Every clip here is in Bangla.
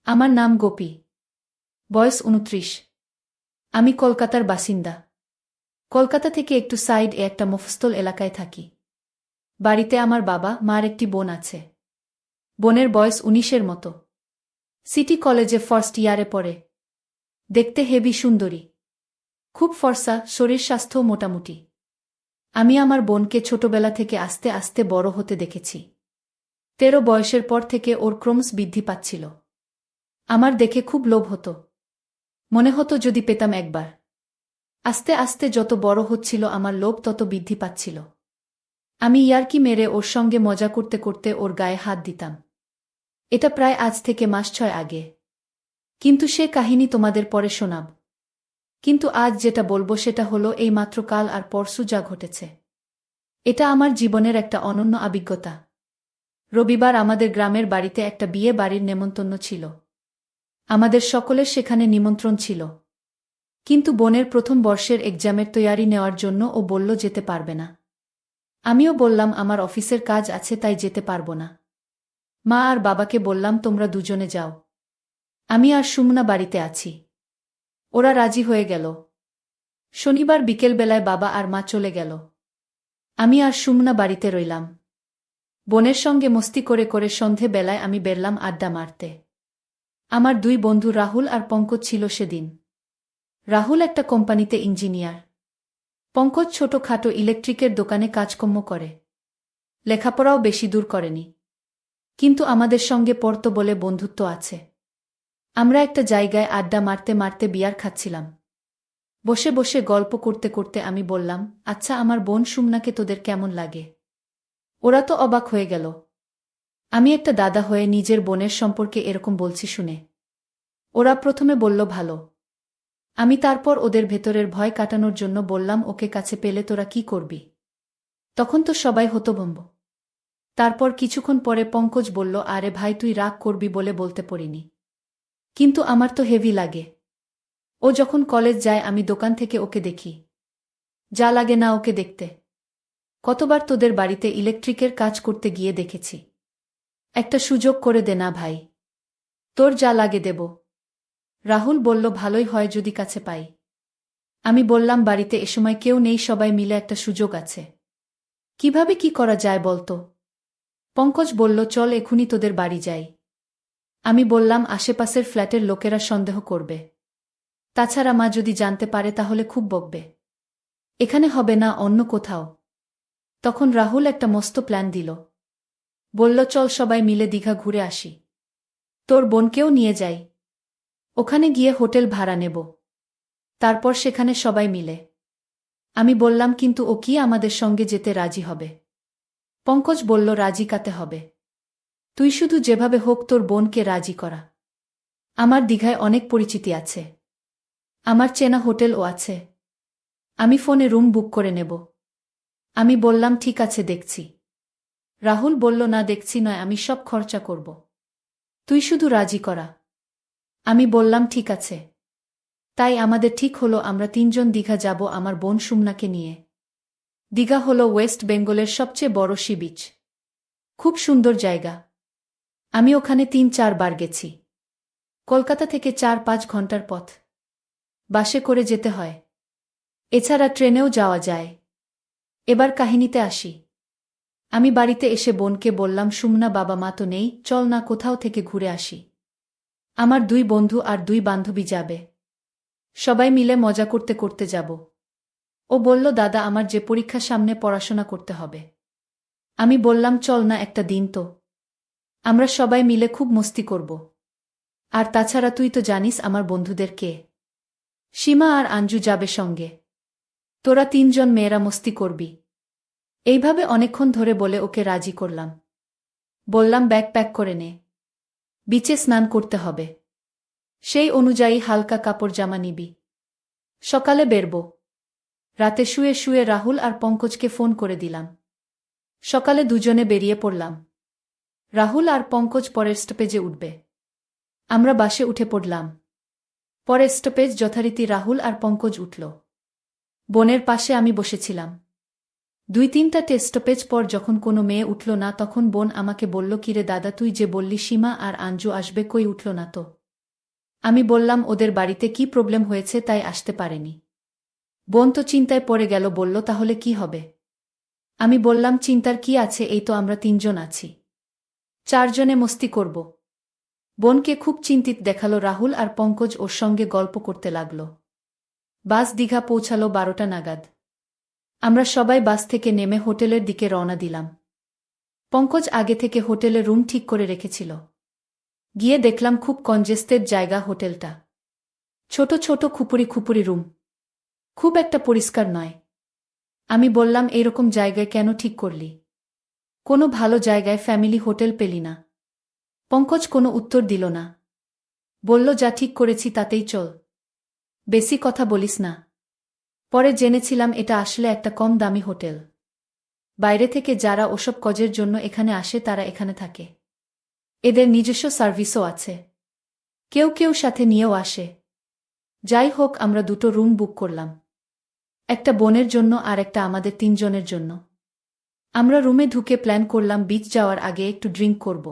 আমার নাম গোপী। বয়স ২৯। আমি কলকাতার বাসিন্দা। কলকাতা থেকে একটু সাইড একটা মফস্বল এলাকায় থাকি। বাড়িতে আমার বাবা মার একটি বোন আছে। বোনের বয়স ১৯-এর মতো। সিটি কলেজে ফার্স্ট ইয়ারে পড়ে। দেখতে হেভি সুন্দরী, খুব ফর্সা, শরীর স্বাস্থ্য মোটামুটি। আমি আমার বোনকে ছোটবেলা থেকে আস্তে আস্তে বড় হতে দেখেছি। ১৩ বয়সের পর থেকে ওর ক্রমশ বৃদ্ধি পাচ্ছিল। আমার দেখে খুব লোভ হতো। মনে হতো যদি পেতাম একবার। আস্তে আস্তে যত বড় হচ্ছিল আমার লোভ তত বৃদ্ধি পাচ্ছিল। আমি ইয়ার্কি মেরে ওর সঙ্গে মজা করতে করতে ওর গায়ে হাত দিতাম। এটা প্রায় আজ থেকে মাস ৬ আগে। কিন্তু সে কাহিনী তোমাদের পরে শোনাব। কিন্তু আজ যেটা বলবো সেটা হলো এই মাত্র কাল আর পরশু যা ঘটেছে। এটা আমার জীবনের একটা অনন্য অভিজ্ঞতা। রবিবার আমাদের গ্রামের বাড়িতে একটা বিয়ে বাড়ির নেমন্তন্ন ছিল। আমাদের সকলের সেখানে নিমন্ত্রণ ছিল। কিন্তু বোনের প্রথম বর্ষের এক্সামের তৈয়ারি নেওয়ার জন্য ও বলল যেতে পারবে না। আমিও বললাম আমার অফিসের কাজ আছে তাই যেতে পারব না। মা আর বাবাকে বললাম তোমরা দুজনে যাও, আমি আর সুমনা বাড়িতে আছি। ওরা রাজি হয়ে গেল। শনিবার বিকেলবেলায় বাবা আর মা চলে গেল। আমি আর সুমনা বাড়িতে রইলাম। বোনের সঙ্গে মস্তি করে করে সন্ধে বেলায় আমি বেরলাম আড্ডা মারতে। আমার দুই বন্ধু রাহুল আর পঙ্কজ ছিল সেদিন। রাহুল একটা কোম্পানিতে ইঞ্জিনিয়ার। পঙ্কজ ছোটখাটো ইলেকট্রিকের দোকানে কাজকর্ম করে। লেখাপড়াও বেশি দূর করেনি, কিন্তু আমাদের সঙ্গে পড়তো বলে বন্ধুত্ব আছে। আমরা একটা জায়গায় আড্ডা মারতে মারতে বিয়ার খাচ্ছিলাম। বসে বসে গল্প করতে করতে আমি বললাম, আচ্ছা আমার বোন সুমনাকে তোদের কেমন লাগে? ওরা তো অবাক হয়ে গেল। আমি একটা দাদা হয়ে নিজের বোনের সম্পর্কে এরকম বলছি শুনে। ওরা প্রথমে বলল ভালো। আমি তারপর ওদের ভেতরের ভয় কাটানোর জন্য বললাম ওকে কাছে পেলে তোরা কি করবি? তখন তো সবাই হতভম্ব। তারপর কিছুক্ষণ পরে পঙ্কজ বলল, আরে ভাই তুই রাগ করবি বলে বলতে পারিনি, কিন্তু আমার তো হেভি লাগে। ও যখন কলেজ যায় আমি দোকান থেকে ওকে দেখি। যা লাগে না ওকে দেখতে। কতবার তোদের বাড়িতে ইলেকট্রিকের কাজ করতে গিয়ে দেখেছি। একটা সুযোগ করে দে না ভাই, তোর যা লাগে দেব। রাহুল বলল ভালোই হয় যদি কাছে পাই। আমি বললাম বাড়িতে এসময় কেউ নেই, সবাই মিলে একটা সুযোগ আছে। কিভাবে কি করা যায় বলতো? পঙ্কজ বলল চল এখুনি তোদের বাড়ি যাই। আমি বললাম আশেপাশের ফ্ল্যাটের লোকেরা সন্দেহ করবে। তাছাড়া মা যদি জানতে পারে তাহলে খুব বকবে। এখানে হবে না, অন্য কোথাও। তখন রাহুল একটা মস্ত প্ল্যান দিল। বলল চল সবাই মিলে দীঘা ঘুরে আসি। তোর বোনকেও নিয়ে যাই। ওখানে গিয়ে হোটেল ভাড়া নেব। তারপর সেখানে সবাই মিলে। আমি বললাম কিন্তু ও কি আমাদের সঙ্গে যেতে রাজি হবে? পঙ্কজ বলল রাজি কাতে হবে। তুই শুধু যেভাবে হোক তোর বোনকে রাজি করা। আমার দীঘায় অনেক পরিচিতি আছে। আমার চেনা হোটেলও আছে। আমি ফোনে রুম বুক করে নেব। আমি বললাম ঠিক আছে দেখছি। রাহুল বলল না দেখছি নয়, আমি সব খরচা করব। তুই শুধু রাজি করা। আমি বললাম ঠিক আছে। তাই আমাদের ঠিক হলো আমরা তিনজন দীঘা যাব আমার বোন সুমনাকে নিয়ে। দীঘা হল ওয়েস্ট বেঙ্গলের সবচেয়ে বড় সি বিচ। খুব সুন্দর জায়গা। আমি ওখানে ৩-৪ বার গেছি। কলকাতা থেকে ৪-৫ ঘন্টার পথ। বাসে করে যেতে হয়। এছাড়া ট্রেনেও যাওয়া যায়। এবার কাহিনীতে আসি। আমি বাড়িতে এসে বোনকে বললাম সুমনা বাবা মা তো নেই, চল না কোথাও থেকে ঘুরে আসি। আমার দুই বন্ধু আর দুই বান্ধবী যাবে। সবাই মিলে মজা করতে করতে যাব। ও বলল দাদা আমার যে পরীক্ষা সামনে পড়াশোনা করতে হবে। আমি বললাম চল না একটা দিন তো। আমরা সবাই মিলে খুব মস্তি করব। আর তাছাড়া তুই তো জানিস আমার বন্ধুদের কে। সীমা আর আঞ্জু যাবে সঙ্গে। তোরা তিনজন মেয়েরা মস্তি করবি। এইভাবে অনেকক্ষণ ধরে বলে ওকে রাজি করলাম। বললাম ব্যাগ প্যাক করে নে। বিচে স্নান করতে হবে। সেই অনুযায়ী হালকা কাপড় জামা নিবি। সকালে বেরব। রাতে শুয়ে শুয়ে রাহুল আর পঙ্কজকে ফোন করে দিলাম। সকালে দুজনে বেরিয়ে পড়লাম। রাহুল আর পঙ্কজ পরের স্টপেজে উঠবে। আমরা বাসে উঠে পড়লাম। পরের স্টপেজ যথারীতি রাহুল আর পঙ্কজ উঠল। বোনের পাশে আমি বসেছিলাম। 2-3টা স্টপেজ পর যখন কোনো মেয়ে উঠল না তখন বোন আমাকে বলল, কিরে দাদা, তুই যে বললি সীমা আর আঞ্জু আসবে, কই উঠল না তো? আমি বললাম, ওদের বাড়িতে কি প্রবলেম হয়েছে তাই আসতে পারেনি। বোন তো চিন্তায় পড়ে গেল, বলল, তাহলে কি হবে? আমি বললাম, চিন্তার কি আছে, এই তো আমরা 3জন আছি, 4জনে মস্তি করব। বোনকে খুব চিন্তিত দেখালো। রাহুল আর পঙ্কজ ওর সঙ্গে গল্প করতে লাগল। বাস দীঘা পৌঁছালো 12টা নাগাদ। আমরা সবাই বাস থেকে নেমে হোটেলের দিকে রওনা দিলাম। পঙ্কজ আগে থেকে হোটেলে রুম ঠিক করে রেখেছিল। গিয়ে দেখলাম খুব কনজেস্টেড জায়গা হোটেলটা। ছোট ছোট খুপুরি খুপুরি রুম, খুব একটা পরিষ্কার নয়। আমি বললাম, এইরকম জায়গায় কেন ঠিক করলি? কোনো ভালো জায়গায় ফ্যামিলি হোটেল পেলি না? পঙ্কজ কোনো উত্তর দিল না। বলল, যা ঠিক করেছি তাতেই চল, বেশি কথা বলিস না। পরে জেনেছিলাম এটা আসলে একটা কম দামি হোটেল। বাইরে থেকে যারা ওসব কাজের জন্য এখানে আসে তারা এখানে থাকে। এদের নিজস্ব সার্ভিসও আছে, কেউ কেউ সাথে নিয়েও আসে। যাই হোক, আমরা 2টো রুম বুক করলাম, একটা বোনের জন্য আর একটা আমাদের 3জনের জন্য। আমরা রুমে ঢুকে প্ল্যান করলাম বিচ যাওয়ার আগে একটু ড্রিঙ্ক করব।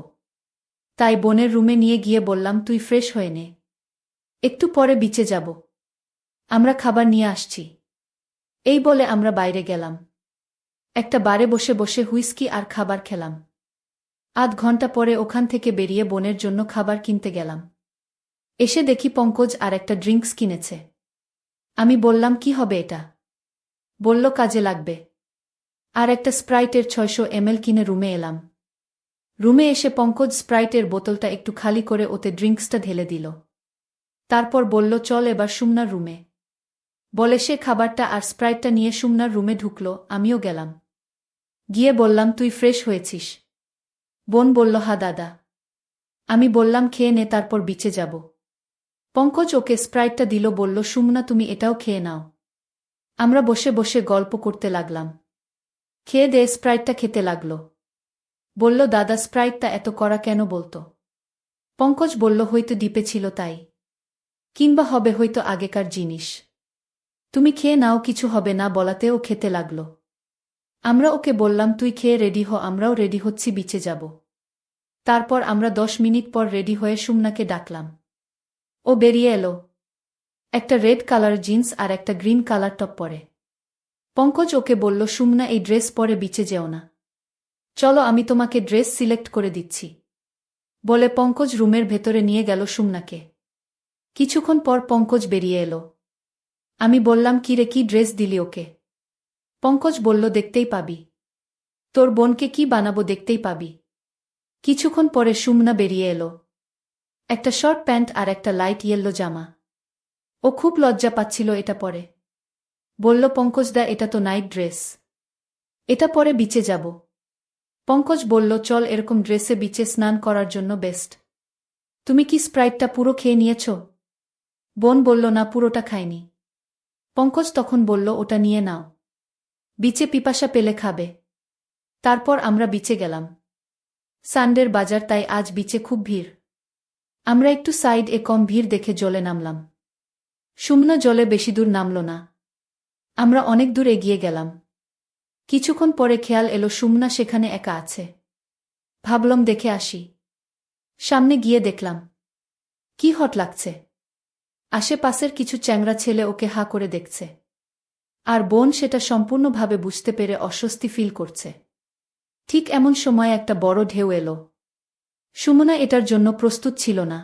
তাই বোনের রুমে নিয়ে গিয়ে বললাম, তুই ফ্রেশ হয়ে নে, একটু পরে বিচে যাব, আমরা খাবার নিয়ে আসছি। এই বলে আমরা বাইরে গেলাম। একটা বারে বসে বসে হুইস্কি আর খাবার খেলাম। আধ ঘন্টা পরে ওখান থেকে বেরিয়ে বোনের জন্য খাবার কিনতে গেলাম। এসে দেখি পঙ্কজ আর একটা ড্রিঙ্কস কিনেছে। আমি বললাম, কি হবে এটা? বলল, কাজে লাগবে। আর একটা স্প্রাইটের 600 ml কিনে রুমে এলাম। রুমে এসে পঙ্কজ স্প্রাইটের বোতলটা একটু খালি করে ওতে ড্রিঙ্কসটা ঢেলে দিল। তারপর বলল, চল এবার সুমনার রুমে। বলে সে খাবারটা আর স্প্রাইটটা নিয়ে সুমনার রুমে ঢুকল। আমিও গেলাম। গিয়ে বললাম, তুই ফ্রেশ হয়েছিস? বোন বলল, হা দাদা। আমি বললাম, খেয়ে নে, তারপর বিচে যাব। পঙ্কজ ওকে স্প্রাইটটা দিল, বলল, সুমনা তুমি এটাও খেয়ে নাও। আমরা বসে বসে গল্প করতে লাগলাম। খেয়ে দে স্প্রাইটটা খেতে লাগল। বলল, দাদা স্প্রাইটটা এত কড়া কেন বলতো? পঙ্কজ বলল, হয়তো ডিপে ছিল তাই, কিংবা হবে হয়তো আগেকার জিনিস। তুমি খেয়ে নাও, কিছু হবে না বলাতে ও খেতে লাগল। আমরা ওকে বললাম, তুই খেয়ে রেডি হ, আমরাও রেডি হচ্ছি, বিচে যাব। তারপর আমরা 10 মিনিট পর রেডি হয়ে সুমনাকে ডাকলাম। ও বেরিয়ে এলো, একটা রেড কালার জিন্স আর একটা গ্রিন কালার টপ পরে। পঙ্কজ ওকে বলল, সুমনা এই ড্রেস পরে বিচে যেও না, চলো আমি তোমাকে ড্রেস সিলেক্ট করে দিচ্ছি। বলে পঙ্কজ রুমের ভেতরে নিয়ে গেল সুমনাকে। কিছুক্ষণ পর পঙ্কজ বেরিয়ে এলো। আমি বললাম, কিরে, কি ড্রেস দিলি ওকে? পঙ্কজ বলল, দেখতেই পাবি, তোর বোনকে কি বানাবো, দেখতেই পাবি। কিছুক্ষণ পরে সুমনা বেরিয়ে এলো, একটা শর্ট প্যান্ট আর একটা লাইট ইয়েলো জামা। ও খুব লজ্জা পাচ্ছিল এটা পরে। বলল, পঙ্কজদা, এটা তো নাইট ড্রেস, এটা পরে বিচে যাব। পঙ্কজ বলল, চল, এরকম ড্রেসে বিচে স্নান করার জন্য বেস্ট। তুমি কি স্প্রাইটটা পুরো খেয়ে নিয়েছ? বোন বলল, না, পুরোটা খাইনি। পঙ্কজ তখন বলল, ওটা নিয়ে নাও, বিচে পিপাসা পেলে খাবে। তারপর আমরা বিচে গেলাম। সানডের বাজার, তাই আজ বিচে খুব ভিড়। আমরা একটু সাইড এ কম ভিড় দেখে জলে নামলাম। সুমনা জলে বেশি দূর নামল না। আমরা অনেক দূর এগিয়ে গেলাম। কিছুক্ষণ পরে খেয়াল এলো সুমনা সেখানে একা আছে। ভাবলাম দেখে আসি। সামনে গিয়ে দেখলাম, কি হট লাগছে। আশেপাশের কিছু চ্যাংড়া ছেলে ওকে হা করে দেখছে। আর বোন সেটা সম্পূর্ণভাবে বুঝতে পেরে অস্বস্তি ফিল করছে। ঠিক এমন সময় একটা বড় ঢেউ এলো। সুমনা এটার জন্য প্রস্তুত ছিল না,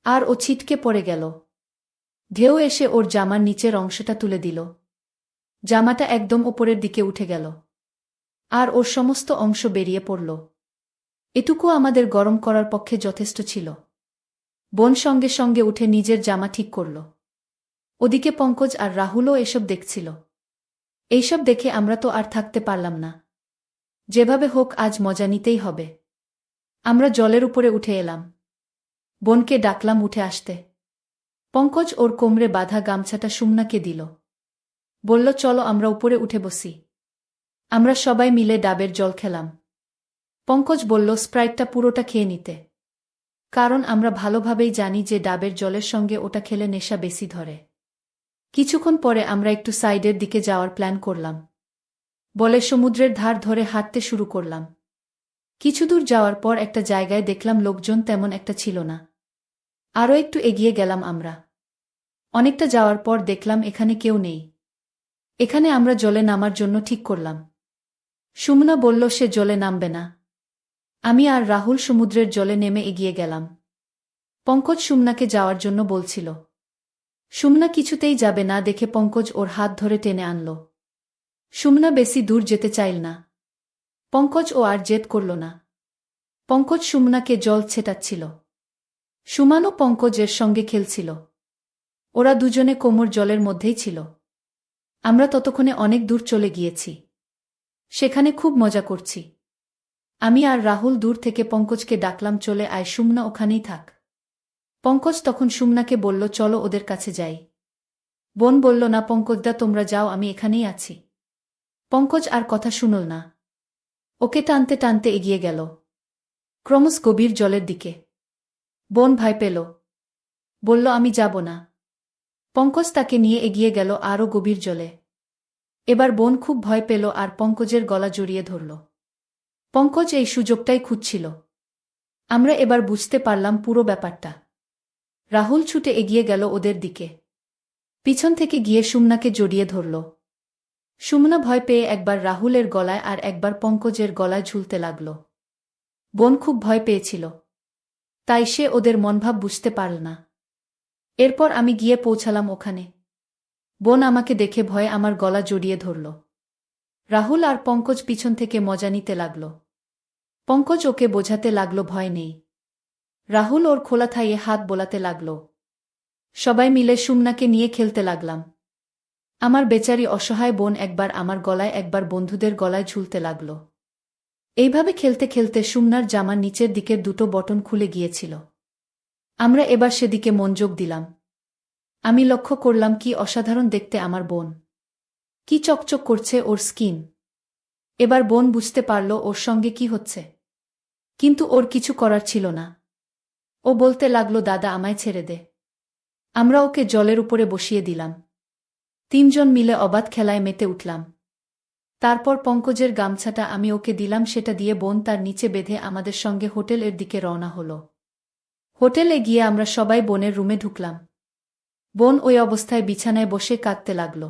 আর ও ছিটকে পড়ে গেল। ঢেউ এসে ওর জামার নিচের অংশটা তুলে দিল। জামাটা একদম ওপরের দিকে উঠে গেল, আর ওর সমস্ত অংশ বেরিয়ে পড়ল। এটুকু আমাদের গরম করার পক্ষে যথেষ্ট ছিল। বোন সঙ্গে সঙ্গে উঠে নিজের জামা ঠিক করল। ওদিকে পঙ্কজ আর রাহুলও এসব দেখছিল। এইসব দেখে আমরা তো আর থাকতে পারলাম না। যেভাবে হোক আজ মজা নিতেই হবে। আমরা জলের উপরে উঠে এলাম। বোনকে ডাকলাম উঠে আসতে। পঙ্কজ ওর কোমরে বাঁধা গামছাটা সুমনাকে দিল। বলল, চলো আমরা উপরে উঠে বসি। আমরা সবাই মিলে ডাবের জল খেলাম। পঙ্কজ বলল, স্প্রাইটটা পুরোটা খেয়ে নিতে, কারণ আমরা ভালোভাবেই জানি যে ডাবের জলের সঙ্গে ওটা খেলে নেশা বেশি ধরে। কিছুক্ষণ পরে আমরা একটু সাইডের দিকে যাওয়ার প্ল্যান করলাম। বলে সমুদ্রের ধার ধরে হাঁটতে শুরু করলাম। কিছু দূর যাওয়ার পর একটা জায়গায় দেখলাম লোকজন তেমন একটা ছিল না। আরও একটু এগিয়ে গেলাম আমরা। অনেকটা যাওয়ার পর দেখলাম এখানে কেউ নেই। এখানে আমরা জলে নামার জন্য ঠিক করলাম। সুমনা বলল সে জলে নামবে না। আমি আর রাহুল সমুদ্রের জলে নেমে এগিয়ে গেলাম। পঙ্কজ সুমনাকে যাওয়ার জন্য বলছিল। সুমনা কিছুতেই যাবে না দেখে পঙ্কজ ওর হাত ধরে টেনে আনল। সুমনা বেশি দূর যেতে চাইল না। পঙ্কজ ও আর জেদ করল না। পঙ্কজ সুমনাকে জল ছেটাচ্ছিল। সুমানও পঙ্কজের সঙ্গে খেলছিল। ওরা দুজনে কোমর জলের মধ্যেই ছিল। আমরা ততক্ষণে অনেক দূর চলে গিয়েছি। সেখানে খুব মজা করছি। আমি আর রাহুল দূর থেকে পঙ্কজকে ডাকলাম, চলে আয়, সুমনা ওখানেই থাক। পঙ্কজ তখন সুমনাকে বলল, চলো ওদের কাছে যাই। বোন বলল, না পঙ্কজদা, তোমরা যাও, আমি এখানেই আছি। পঙ্কজ আর কথা শুনল না। ওকে টানতে টানতে এগিয়ে গেল ক্রমশ গভীর জলের দিকে। বোন ভয় পেল। বলল, আমি যাব না। পঙ্কজ তাকে নিয়ে এগিয়ে গেল আরও গভীর জলে। এবার বোন খুব ভয় পেল আর পঙ্কজের গলা জড়িয়ে ধরল। পঙ্কজ এই সুযোগটাই খুঁজছিল। আমরা এবার বুঝতে পারলাম পুরো ব্যাপারটা। রাহুল ছুটে এগিয়ে গেল ওদের দিকে। পিছন থেকে গিয়ে সুমনাকে জড়িয়ে ধরল। সুমনা ভয় পেয়ে একবার রাহুলের গলায় আর একবার পঙ্কজের গলায় ঝুলতে লাগল। বোন খুব ভয় পেয়েছিল, তাই সে ওদের মনভাব বুঝতে পারল না। এরপর আমি গিয়ে পৌঁছালাম ওখানে। বোন আমাকে দেখে ভয়ে আমার গলা জড়িয়ে ধরল। রাহুল আর পঙ্কজ পিছন থেকে মজা নিতে লাগল। পঙ্কজ ওকে বোঝাতে লাগল ভয় নেই। রাহুল ওর খোলা থাইয়ে হাত বোলাতে লাগল। সবাই মিলে সুমনাকে নিয়ে খেলতে লাগলাম। আমার বেচারি অসহায় বোন একবার আমার গলায় একবার বন্ধুদের গলায় ঝুলতে লাগল। এইভাবে খেলতে খেলতে সুমনার জামার নিচের দিকের দুটো বটন খুলে গিয়েছিল। আমরা এবার সেদিকে মনোযোগ দিলাম। আমি লক্ষ্য করলাম কি অসাধারণ দেখতে আমার বোন। কি চকচক করছে ওর স্কিন। এবার বোন বুঝতে পারল ওর সঙ্গে কি হচ্ছে। কিন্তু ওর কিছু করার ছিল না। ও বলতে লাগল, দাদা আমায় ছেড়ে দে। আমরা ওকে জলের উপরে বসিয়ে দিলাম। তিনজন মিলে অবাধ খেলায় মেতে উঠলাম। তারপর পঙ্কজের গামছাটা আমি ওকে দিলাম, সেটা দিয়ে বোন তার নিচে বেঁধে আমাদের সঙ্গে হোটেলের দিকে রওনা হল। হোটেলে গিয়ে আমরা সবাই বোনের রুমে ঢুকলাম। বোন ওই অবস্থায় বিছানায় বসে কাঁদতে লাগল।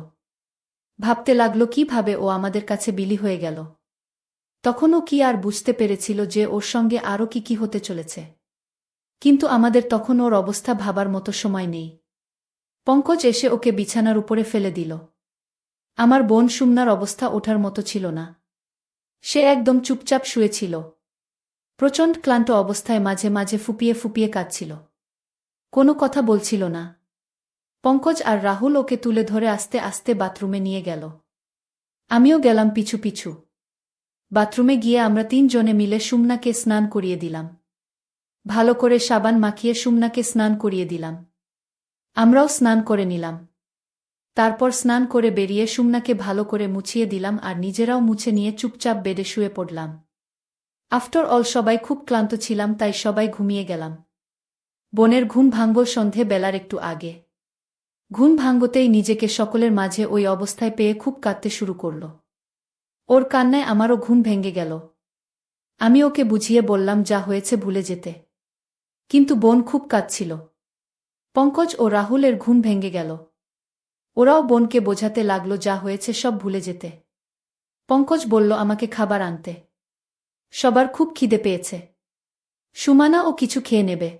ভাবতে লাগল কিভাবে ও আমাদের কাছে বিলি হয়ে গেল। তখনও কি আর বুঝতে পেরেছিল যে ওর সঙ্গে আরও কি কি হতে চলেছে। কিন্তু আমাদের তখন ওর অবস্থা ভাবার মতো সময় নেই। পঙ্কজ এসে ওকে বিছানার উপরে ফেলে দিল। আমার বোন সুমনার অবস্থা ওঠার মতো ছিল না। সে একদম চুপচাপ শুয়েছিল। প্রচণ্ড ক্লান্ত অবস্থায় মাঝে মাঝে ফুপিয়ে ফুপিয়ে কাঁদছিল। কোনো কথা বলছিল না। পঙ্কজ আর রাহুল ওকে তুলে ধরে আস্তে আস্তে বাথরুমে নিয়ে গেল। আমিও গেলাম পিছু পিছু। বাথরুমে গিয়ে আমরা তিনজনে মিলে সুমনাকে স্নান করিয়ে দিলাম। ভালো করে সাবান মাখিয়ে সুমনাকে স্নান করিয়ে দিলাম। আমরাও স্নান করে নিলাম। তারপর স্নান করে বেরিয়ে সুমনাকে ভালো করে মুছিয়ে দিলাম আর নিজেরাও মুছে নিয়ে চুপচাপ বেডে শুয়ে পড়লাম। আফটার অল সবাই খুব ক্লান্ত ছিলাম, তাই সবাই ঘুমিয়ে গেলাম। বোনের ঘুম ভাঙল সন্ধে বেলার একটু আগে। ঘুম ভাঙতেই নিজেকে সকলের মাঝে ওই অবস্থায় পেয়ে খুব কাঁদতে শুরু করল। ওর কান্নায় আমারও ঘুম ভেঙে গেল। আমি ওকে বুঝিয়ে বললাম যা হয়েছে ভুলে যেতে। কিন্তু বোন খুব কাঁদছিল। পঙ্কজ ও রাহুলের ঘুম ভেঙে গেল। ওরাও বোনকে বোঝাতে লাগলো যা হয়েছে সব ভুলে যেতে। পঙ্কজ বলল আমাকে খাবার আনতে। সবার খুব খিদে পেয়েছে। সুমানা ও কিছু খেয়ে নেবে।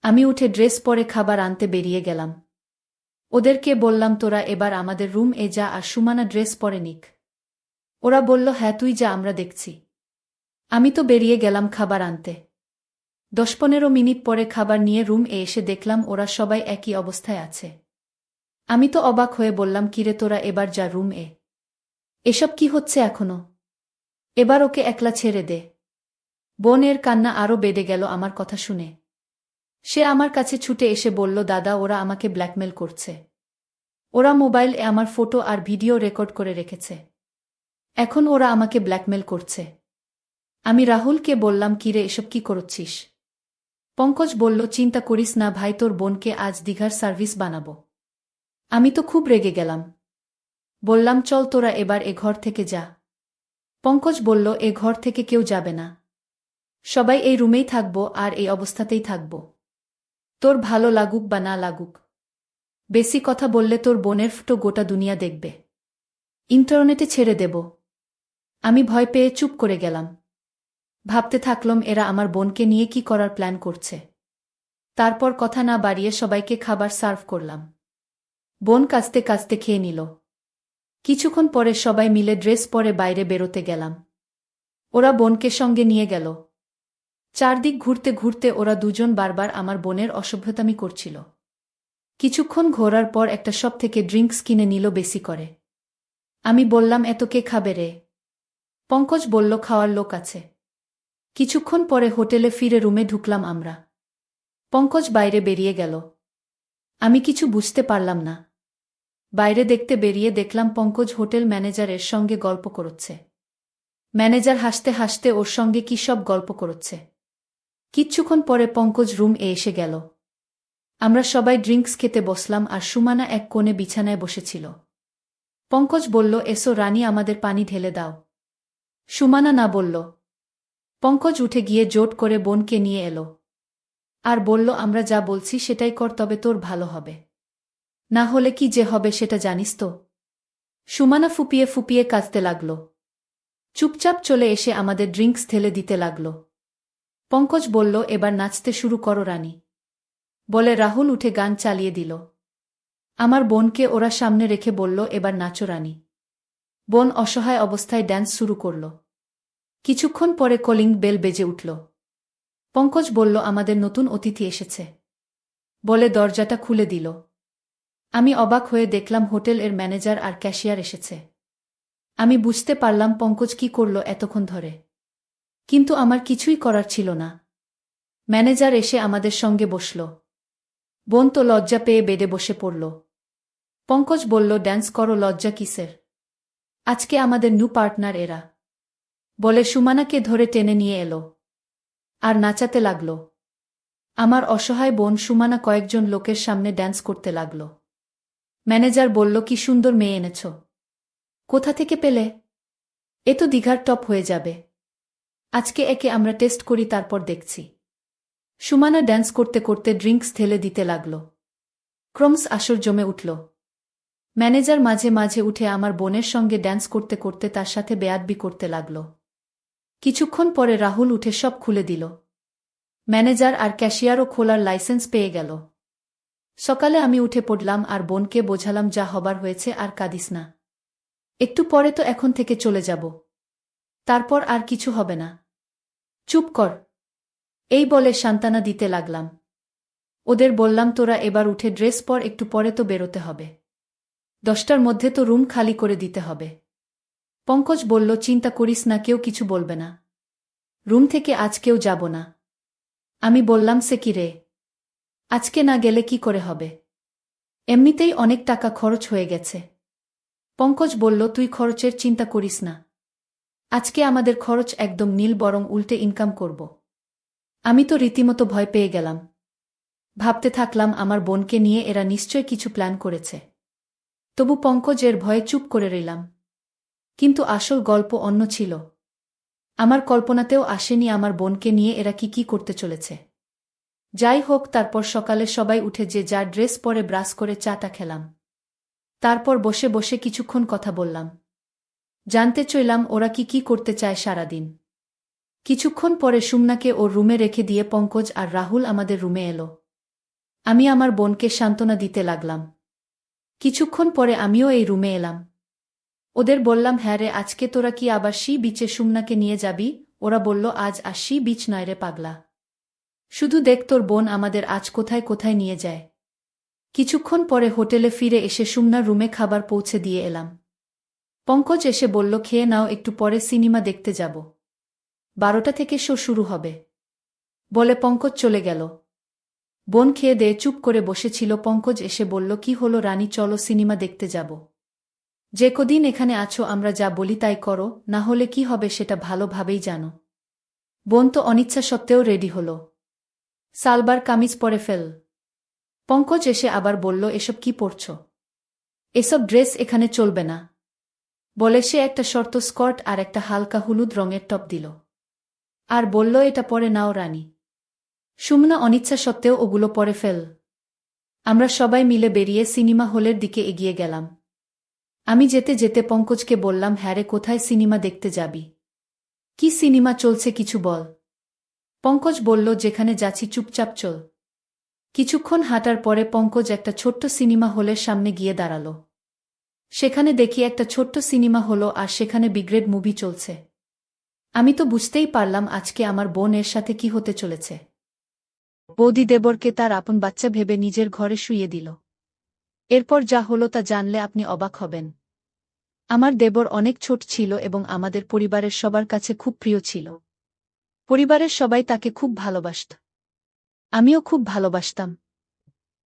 আমি উঠে ড্রেস পরে খাবার আনতে বেরিয়ে গেলাম। ওদেরকে বললাম তোরা এবার আমাদের রুম এ যা আর সুমানা ড্রেস পরে নিক। ওরা বলল হ্যাঁ তুই যা, আমরা দেখছি। আমি তো বেরিয়ে গেলাম খাবার আনতে। 10-15 মিনিট পরে খাবার নিয়ে রুম এ এসে দেখলাম ওরা সবাই একই অবস্থায় আছে। আমি তো অবাক হয়ে বললাম, কিরে তোরা এবার যা রুম এ। এসব কি হচ্ছে এখনো? এবার ওকে একলা ছেড়ে দে। বোনের কান্না আরও বেড়ে গেল আমার কথা শুনে। সে আমার কাছে ছুটে এসে বলল, দাদা ওরা আমাকে ব্ল্যাকমেল করছে। ওরা মোবাইলে আমার ফটো আর ভিডিও রেকর্ড করে রেখেছে। এখন ওরা আমাকে ব্ল্যাকমেল করছে। আমি রাহুলকে বললাম, কিরে এসব কি করছিস? পঙ্কজ বলল, চিন্তা করিস না ভাই, তোর বোনকে আজ দীঘার সার্ভিস বানাবো। আমি তো খুব রেগে গেলাম। বললাম চল তোরা এবার এ ঘর থেকে যা। পঙ্কজ বলল এ ঘর থেকে কেউ যাবে না। সবাই এই রুমেই থাকব আর এই অবস্থাতেই থাকব। তোর ভালো লাগুক বা না লাগুক। বেশি কথা বললে তোর বোনের ফটো গোটা দুনিয়া দেখবে। ইন্টারনেটে ছেড়ে দেব। আমি ভয় পেয়ে চুপ করে গেলাম। ভাবতে থাকলাম এরা আমার বোনকে নিয়ে কি করার প্ল্যান করছে। তারপর কথা না বাড়িয়ে সবাইকে খাবার সার্ভ করলাম। বোন কাঁচতে কাঁচতে খেয়ে নিল। কিছুক্ষণ পরে সবাই মিলে ড্রেস পরে বাইরে বেরোতে গেলাম। ওরা বোনকে সঙ্গে নিয়ে গেল। চারদিক ঘুরতে ঘুরতে ওরা দুজন বারবার আমার বোনের অসভ্যতামি করছিল। কিছুক্ষণ ঘোরার পর একটা শপ থেকে ড্রিঙ্কস কিনে নিল বেশি করে। আমি বললাম এত কে খাবে রে? পঙ্কজ বলল খাওয়ার লোক আছে। কিছুক্ষণ পরে হোটেলে ফিরে রুমে ঢুকলাম আমরা। পঙ্কজ বাইরে বেরিয়ে গেল। আমি কিছু বুঝতে পারলাম না। বাইরে দেখতে বেরিয়ে দেখলাম পঙ্কজ হোটেল ম্যানেজারের সঙ্গে গল্প করছে। ম্যানেজার হাসতে হাসতে ওর সঙ্গে কি সব গল্প করছে। কিচ্ছুক্ষণ পরে পঙ্কজ রুম এসে গেল। আমরা সবাই ড্রিঙ্কস খেতে বসলাম আর সুমানা এক কোণে বিছানায় বসেছিল। পঙ্কজ বলল এসো রানী আমাদের পানি ঢেলে দাও। সুমানা না বলল। পঙ্কজ উঠে গিয়ে জোট করে বোনকে নিয়ে এলো। আর বলল আমরা যা বলছি সেটাই কর তবে তোর ভালো হবে। না হলে কি যে হবে সেটা জানিস তো। সুমানা ফুপিয়ে ফুপিয়ে কাঁদতে লাগল। চুপচাপ চলে এসে আমাদের ড্রিঙ্কস ঢেলে দিতে লাগল। পঙ্কজ বলল এবার নাচতে শুরু করো রানী। বলে রাহুল উঠে গান চালিয়ে দিল। আমার বোনকে ওরা সামনে রেখে বলল এবার নাচো রানী। বোন অসহায় অবস্থায় ড্যান্স শুরু করল। কিছুক্ষণ পরে কলিং বেল বেজে উঠল। পঙ্কজ বলল আমাদের নতুন অতিথি এসেছে। বলে দরজাটা খুলে দিল। আমি অবাক হয়ে দেখলাম হোটেল এর ম্যানেজার আর ক্যাশিয়ার এসেছে। আমি বুঝতে পারলাম পঙ্কজ কি করল এতক্ষণ ধরে। কিন্তু আমার কিছুই করার ছিল না। ম্যানেজার এসে আমাদের সঙ্গে বসল। বোন তো লজ্জা পেয়ে বেডে বসে পড়ল। পঙ্কজ বলল ড্যান্স করো লজ্জা কিসের? আজকে আমাদের নিউ পার্টনার এরা। বলে সুমানাকে ধরে টেনে নিয়ে এলো। আর নাচাতে লাগল। আমার অসহায় বোন সুমানা কয়েকজন লোকের সামনে ড্যান্স করতে লাগল। ম্যানেজার বলল কি সুন্দর মেয়ে এনেছ। কোথা থেকে পেলে? এ তো দিঘার টপ হয়ে যাবে। আজকে একে আমরা টেস্ট করি তারপর দেখছি। সুমানা ড্যান্স করতে করতে ড্রিঙ্কস ঢেলে দিতে লাগল। ক্রমশ আসর জমে উঠল। ম্যানেজার মাঝে মাঝে উঠে আমার বোনের সঙ্গে ড্যান্স করতে করতে তার সাথে বেয়াদবি করতে লাগল। কিছুক্ষণ পরে রাহুল উঠে সব খুলে দিল। ম্যানেজার আর ক্যাশিয়ারও খোলার লাইসেন্স পেয়ে গেল। সকালে আমি উঠে পড়লাম আর বোনকে বোঝালাম যা হবার হয়েছে আর কাঁদিস না। একটু পরে তো এখন থেকে চলে যাব। তারপর আর কিছু হবে না। চুপ কর। এই বলে সান্ত্বনা দিতে লাগলাম। ওদের বললাম তোরা এবার উঠে ড্রেস পর একটু পরে তো বেরোতে হবে। 10টার মধ্যে তো রুম খালি করে দিতে হবে। পঙ্কজ বলল চিন্তা করিস না কেউ কিছু বলবে না। রুম থেকে আজ কেউ যাব না। আমি বললাম সে কি রে? আজকে না গেলে কি করে হবে? এমনিতেই অনেক টাকা খরচ হয়ে গেছে। পঙ্কজ বলল তুই খরচের চিন্তা করিস না। আজকে আমাদের খরচ একদম নীল বরং উল্টে ইনকাম করব। আমি তো রীতিমতো ভয় পেয়ে গেলাম। ভাবতে থাকলাম আমার বোনকে নিয়ে এরা নিশ্চয় কিছু প্ল্যান করেছে। তবু পঙ্কজের ভয়ে চুপ করে রইলাম। কিন্তু আসল গল্প অন্য ছিল। আমার কল্পনাতেও আসেনি আমার বোনকে নিয়ে এরা কি করতে চলেছে। যাই হোক তারপর সকালে সবাই উঠে যে যার ড্রেস পরে ব্রাশ করে চাটা খেলাম। তারপর বসে বসে কিছুক্ষণ কথা বললাম। জানতে চাইলাম ওরা কি করতে চায় সারাদিন। কিছুক্ষণ পরে সুমনাকে ওর রুমে রেখে দিয়ে পঙ্কজ আর রাহুল আমাদের রুমে এলো। আমি আমার বোনকে সান্ত্বনা দিতে লাগলাম। কিছুক্ষণ পরে আমিও এই রুমে এলাম। ওদের বললাম হ্যাঁ রে আজকে তোরা কি আবার সি বিচে সুমনাকে নিয়ে যাবি? ওরা বলল আজ আর সি বিচ নয় রে পাগলা। শুধু দেখ তোর বোন আমাদের আজ কোথায় কোথায় নিয়ে যায়। কিছুক্ষণ পরে হোটেলে ফিরে এসে সুমনার রুমে খাবার পৌঁছে দিয়ে এলাম। পঙ্কজ এসে বলল খেয়ে নাও একটু পরে সিনেমা দেখতে যাব। 12টা থেকে শো শুরু হবে। বলে পঙ্কজ চলে গেল। বোন খেয়ে দিয়ে চুপ করে বসেছিল। পঙ্কজ এসে বলল কি হলো রানী চলো সিনেমা দেখতে যাব। যে কদিন এখানে আছো আমরা যা বলি তাই করো, না হলে কি হবে সেটা ভালোভাবেই জানো। বোন তো অনিচ্ছা সত্ত্বেও রেডি হলো। সালবার কামিজ পরে ফেল। পঙ্কজ এসে আবার বলল এসব কি পরছ? এসব ড্রেস এখানে চলবে না। বলে সে একটা শর্ট স্কার্ট আর একটা হালকা হলুদ রঙের টপ দিল। আর বলল, এটা পরে নাও রানী। সুমনা অনিচ্ছা সত্ত্বেও ওগুলো পরে ফেল। আমরা সবাই মিলে বেরিয়ে সিনেমা হলের দিকে এগিয়ে গেলাম। আমি যেতে যেতে পঙ্কজকে বললাম, হ্যাঁ রে, কোথায় সিনেমা দেখতে যাবি? কি সিনেমা চলছে কিছু বল। পঙ্কজ বলল, যেখানে যাচ্ছি চুপচাপ চল। কিছুক্ষণ হাঁটার পরে পঙ্কজ একটা ছোট্ট সিনেমা হলের সামনে গিয়ে দাঁড়াল। সেখানে দেখি একটা ছোট্ট সিনেমা হলো আর সেখানে বিগ্রেড মুভি চলছে। আমি তো বুঝতেই পারলাম আজকে আমার বোন এর সাথে কি হতে চলেছে। বৌদি দেবরকে তার আপন বাচ্চা ভেবে নিজের ঘরে শুইয়ে দিল। এরপর যা হলো তা জানলে আপনি অবাক হবেন। আমার দেবর অনেক ছোট ছিল এবং আমাদের পরিবারের সবার কাছে খুব প্রিয় ছিল। পরিবারের সবাই তাকে খুব ভালোবাসত। আমিও খুব ভালোবাসতাম।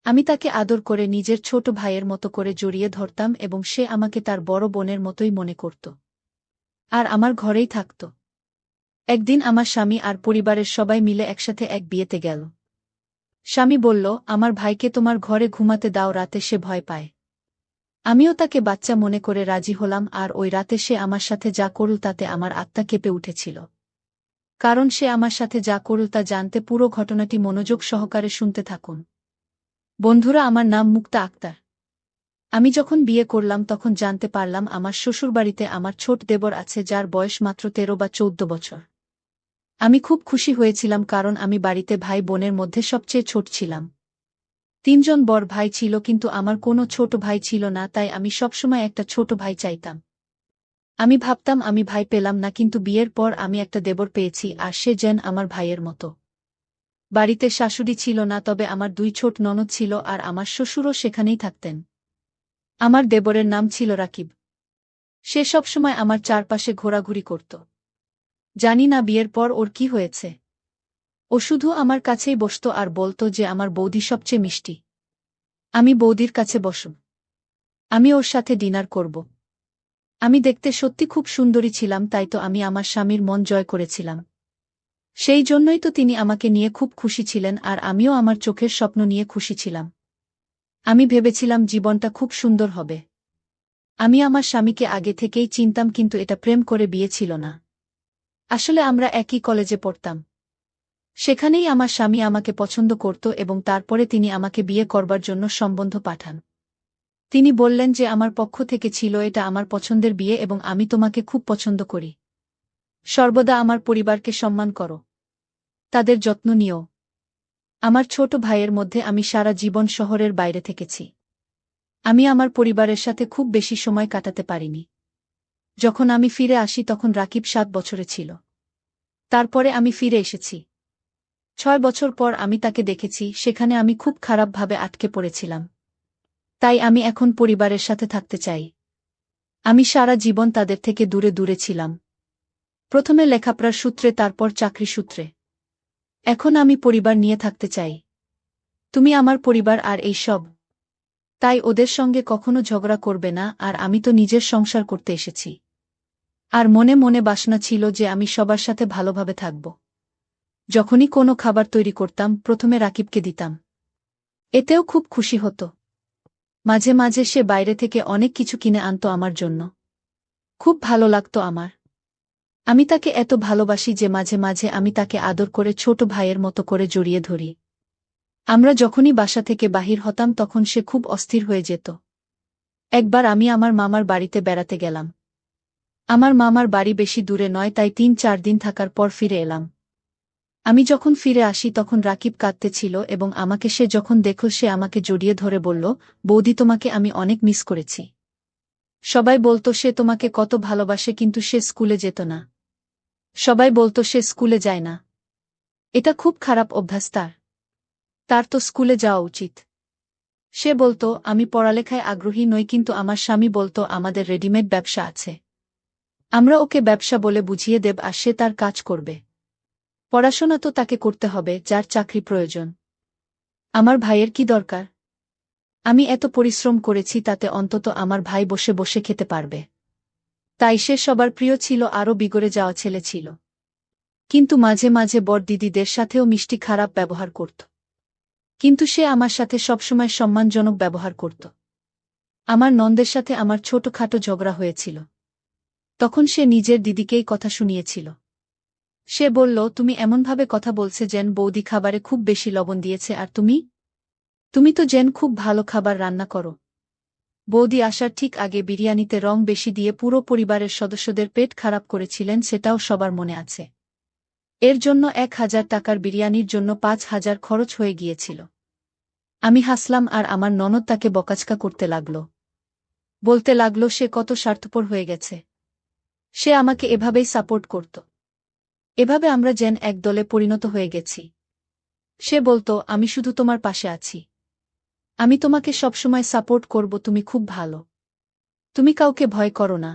আমি তাকে আদর করে নিজের ছোট ভাইয়ের মতো করে জড়িয়ে ধরতাম এবং সে আমাকে তার বড় বোনের মতোই মনে করত। আর আমার ঘরেই থাকত। একদিন আমার স্বামী আর পরিবারের সবাই মিলে একসাথে এক বিয়েতে গেল। স্বামী বলল, আমার ভাইকে তোমার ঘরে ঘুমাতে দাও, রাতে সে ভয় পায়। আমিও তাকে বাচ্চা মনে করে রাজি হলাম আর ওই রাতে সে আমার সাথে যা করল তাতে আমার আত্মা কেঁপে উঠেছিল। কারণ সে আমার সাথে যা করল তা জানতে পুরো ঘটনাটি মনোযোগ সহকারে শুনতে থাকুন। বন্ধুরা, আমার নাম মুক্তা আক্তার। আমি যখন বিয়ে করলাম তখন জানতে পারলাম আমার শ্বশুরবাড়িতে আমার ছোট দেবর আছে যার বয়স মাত্র ১৩ বা ১৪ বছর। আমি খুব খুশি হয়েছিলাম কারণ আমি বাড়িতে ভাই বোনের মধ্যে সবচেয়ে ছোট ছিলাম। ৩ জন বড় ভাই ছিল কিন্তু আমার কোনো ছোট ভাই ছিল না, তাই আমি সবসময় একটা ছোট ভাই চাইতাম। আমি ভাবতাম আমি ভাই পেলাম না, কিন্তু বিয়ের পর আমি একটা দেবর পেয়েছি আর সে যেন আমার ভাইয়ের মতো। বাড়িতে শাশুড়ি ছিল না, তবে আমার ২ ছোট ননদ ছিল আর আমার শ্বশুরও সেখানেই থাকতেন। আমার দেবরের নাম ছিল রাকিব। সে সবসময় আমার চারপাশে ঘোরাঘুরি করত। জানি না বিয়ের পর ওর কি হয়েছে। ও শুধু আমার কাছেই বসত আর বলত যে আমার বৌদি সবচেয়ে মিষ্টি। আমি বৌদির কাছে বসব। আমি ওর সাথে ডিনার করব। আমি দেখতে সত্যি খুব সুন্দরী ছিলাম, তাই তো আমি আমার স্বামীর মন জয় করেছিলাম। সেই জন্যই তো তিনি আমাকে নিয়ে খুব খুশি ছিলেন আর আমিও আমার চোখের স্বপ্ন নিয়ে খুশি ছিলাম। আমি ভেবেছিলাম জীবনটা খুব সুন্দর হবে। আমি আমার স্বামীকে আগে থেকেই চিনতাম, কিন্তু এটা প্রেম করে বিয়ে ছিল না। আসলে আমরা একই কলেজে পড়তাম। সেখানেই আমার স্বামী আমাকে পছন্দ করত এবং তারপরে তিনি আমাকে বিয়ে করবার জন্য সম্বন্ধ পাঠান। তিনি বললেন যে আমার পক্ষ থেকে ছিল এটা আমার পছন্দের বিয়ে এবং আমি তোমাকে খুব পছন্দ করি। সর্বদা আমার পরিবারকে সম্মান করো। তাদের যত্ন নিও। আমার ছোট ভাইয়ের মধ্যে আমি সারা জীবন শহরের বাইরে থেকেছি। আমি আমার পরিবারের সাথে খুব বেশি সময় কাটাতে পারিনি। যখন আমি ফিরে আসি তখন রাকিব ৭ বছরে ছিল। তারপরে আমি ফিরে এসেছি। ৬ বছর পর আমি তাকে দেখেছি, সেখানে আমি খুব খারাপভাবে আটকে পড়েছিলাম। তাই আমি এখন পরিবারের সাথে থাকতে চাই। আমি সারা জীবন তাদের থেকে দূরে দূরে ছিলাম। প্রথমে লেখাপড়ার সূত্রে, তারপর চাকরি সূত্রে। এখন আমি পরিবার নিয়ে থাকতে চাই। তুমি আমার পরিবার আর এই সব। তাই ওদের সঙ্গে কখনো ঝগড়া করবে না, আর আমি তো নিজের সংসার করতে এসেছি। আর মনে মনে বাসনা ছিল যে আমি সবার সাথে ভালোভাবে থাকব। যখনই কোনো খাবার তৈরি করতাম প্রথমে রাকিবকে দিতাম। এতেও খুব খুশি হতো। মাঝে মাঝে সে বাইরে থেকে অনেক কিছু কিনে আনতো আমার জন্য। খুব ভালো লাগতো আমার। আমি তাকে এত ভালোবাসি যে মাঝে মাঝে আমি তাকে আদর করে ছোট ভাইয়ের মতো করে জড়িয়ে ধরি। আমরা যখনই বাসা থেকে বাহির হতাম তখন সে খুব অস্থির হয়ে যেত। একবার আমি আমার মামার বাড়িতে বেড়াতে গেলাম। আমার মামার বাড়ি বেশি দূরে নয়, তাই ৩-৪ দিন থাকার পর ফিরে এলাম। আমি যখন ফিরে আসি তখন রাকিব কাঁদতেছিল এবং আমাকে সে যখন দেখল সে আমাকে জড়িয়ে ধরে বলল, বৌদি, তোমাকে আমি অনেক মিস করেছি। সবাই বলতো সে তোমাকে কত ভালোবাসে, কিন্তু সে স্কুলে যেত না। সবাই বলতো সে স্কুলে যায় না। এটা খুব খারাপ অভ্যাস তার। তার তো স্কুলে যাওয়া উচিত। সে বলতো আমি পড়ালেখায় আগ্রহী নই, কিন্তু আমার স্বামী বলতো আমাদের রেডিমেড ব্যবসা আছে। আমরা ওকে ব্যবসা বলে বুঝিয়ে দেব আর সে তার কাজ করবে। পড়াশোনা তো তাকে করতে হবে, যার চাকরি প্রয়োজন। আমার ভাইয়ের কি দরকার? আমি এত পরিশ্রম করেছি, তাতে অন্তত আমার ভাই বসে বসে খেতে পারবে। তাই সে সবার প্রিয় ছিল, আরও বিগড়ে যাওয়া ছেলে ছিল। কিন্তু মাঝে মাঝে বড় দিদিদের সাথেও মিষ্টি খারাপ ব্যবহার করত। কিন্তু সে আমার সাথে সবসময় সম্মানজনক ব্যবহার করত। আমার ননদের সাথে আমার ছোটখাটো ঝগড়া হয়েছিল। তখন সে নিজের দিদিকেই কথা শুনিয়েছিল। সে বলল, তুমি এমনভাবে কথা বলছে যেন বৌদি খাবারে খুব বেশি লবণ দিয়েছে, আর তুমি তো যেন খুব ভালো খাবার রান্না করো। বৌদি আসার ঠিক আগে বিরিয়ানিতে রং বেশি দিয়ে পুরো পরিবারের সদস্যদের পেট খারাপ করেছিলেন, সেটাও সবার মনে আছে। এর জন্য ১,০০০ টাকার বিরিয়ানির জন্য ৫,০০০ খরচ হয়ে গিয়েছিল। আমি হাসলাম আর আমার ননদ তাকে বকাঝকা করতে লাগল। বলতে লাগল সে কত স্বার্থপর হয়ে গেছে। সে আমাকে এভাবেই সাপোর্ট করত। এভাবে আমরা যেন এক দলে পরিণত হয়ে গেছি। সে বলতো, আমি শুধু তোমার পাশে আছি। আমি তোমাকে সবসময় সাপোর্ট করব, তুমি খুব ভালো। তুমি কাউকে ভয় করো না।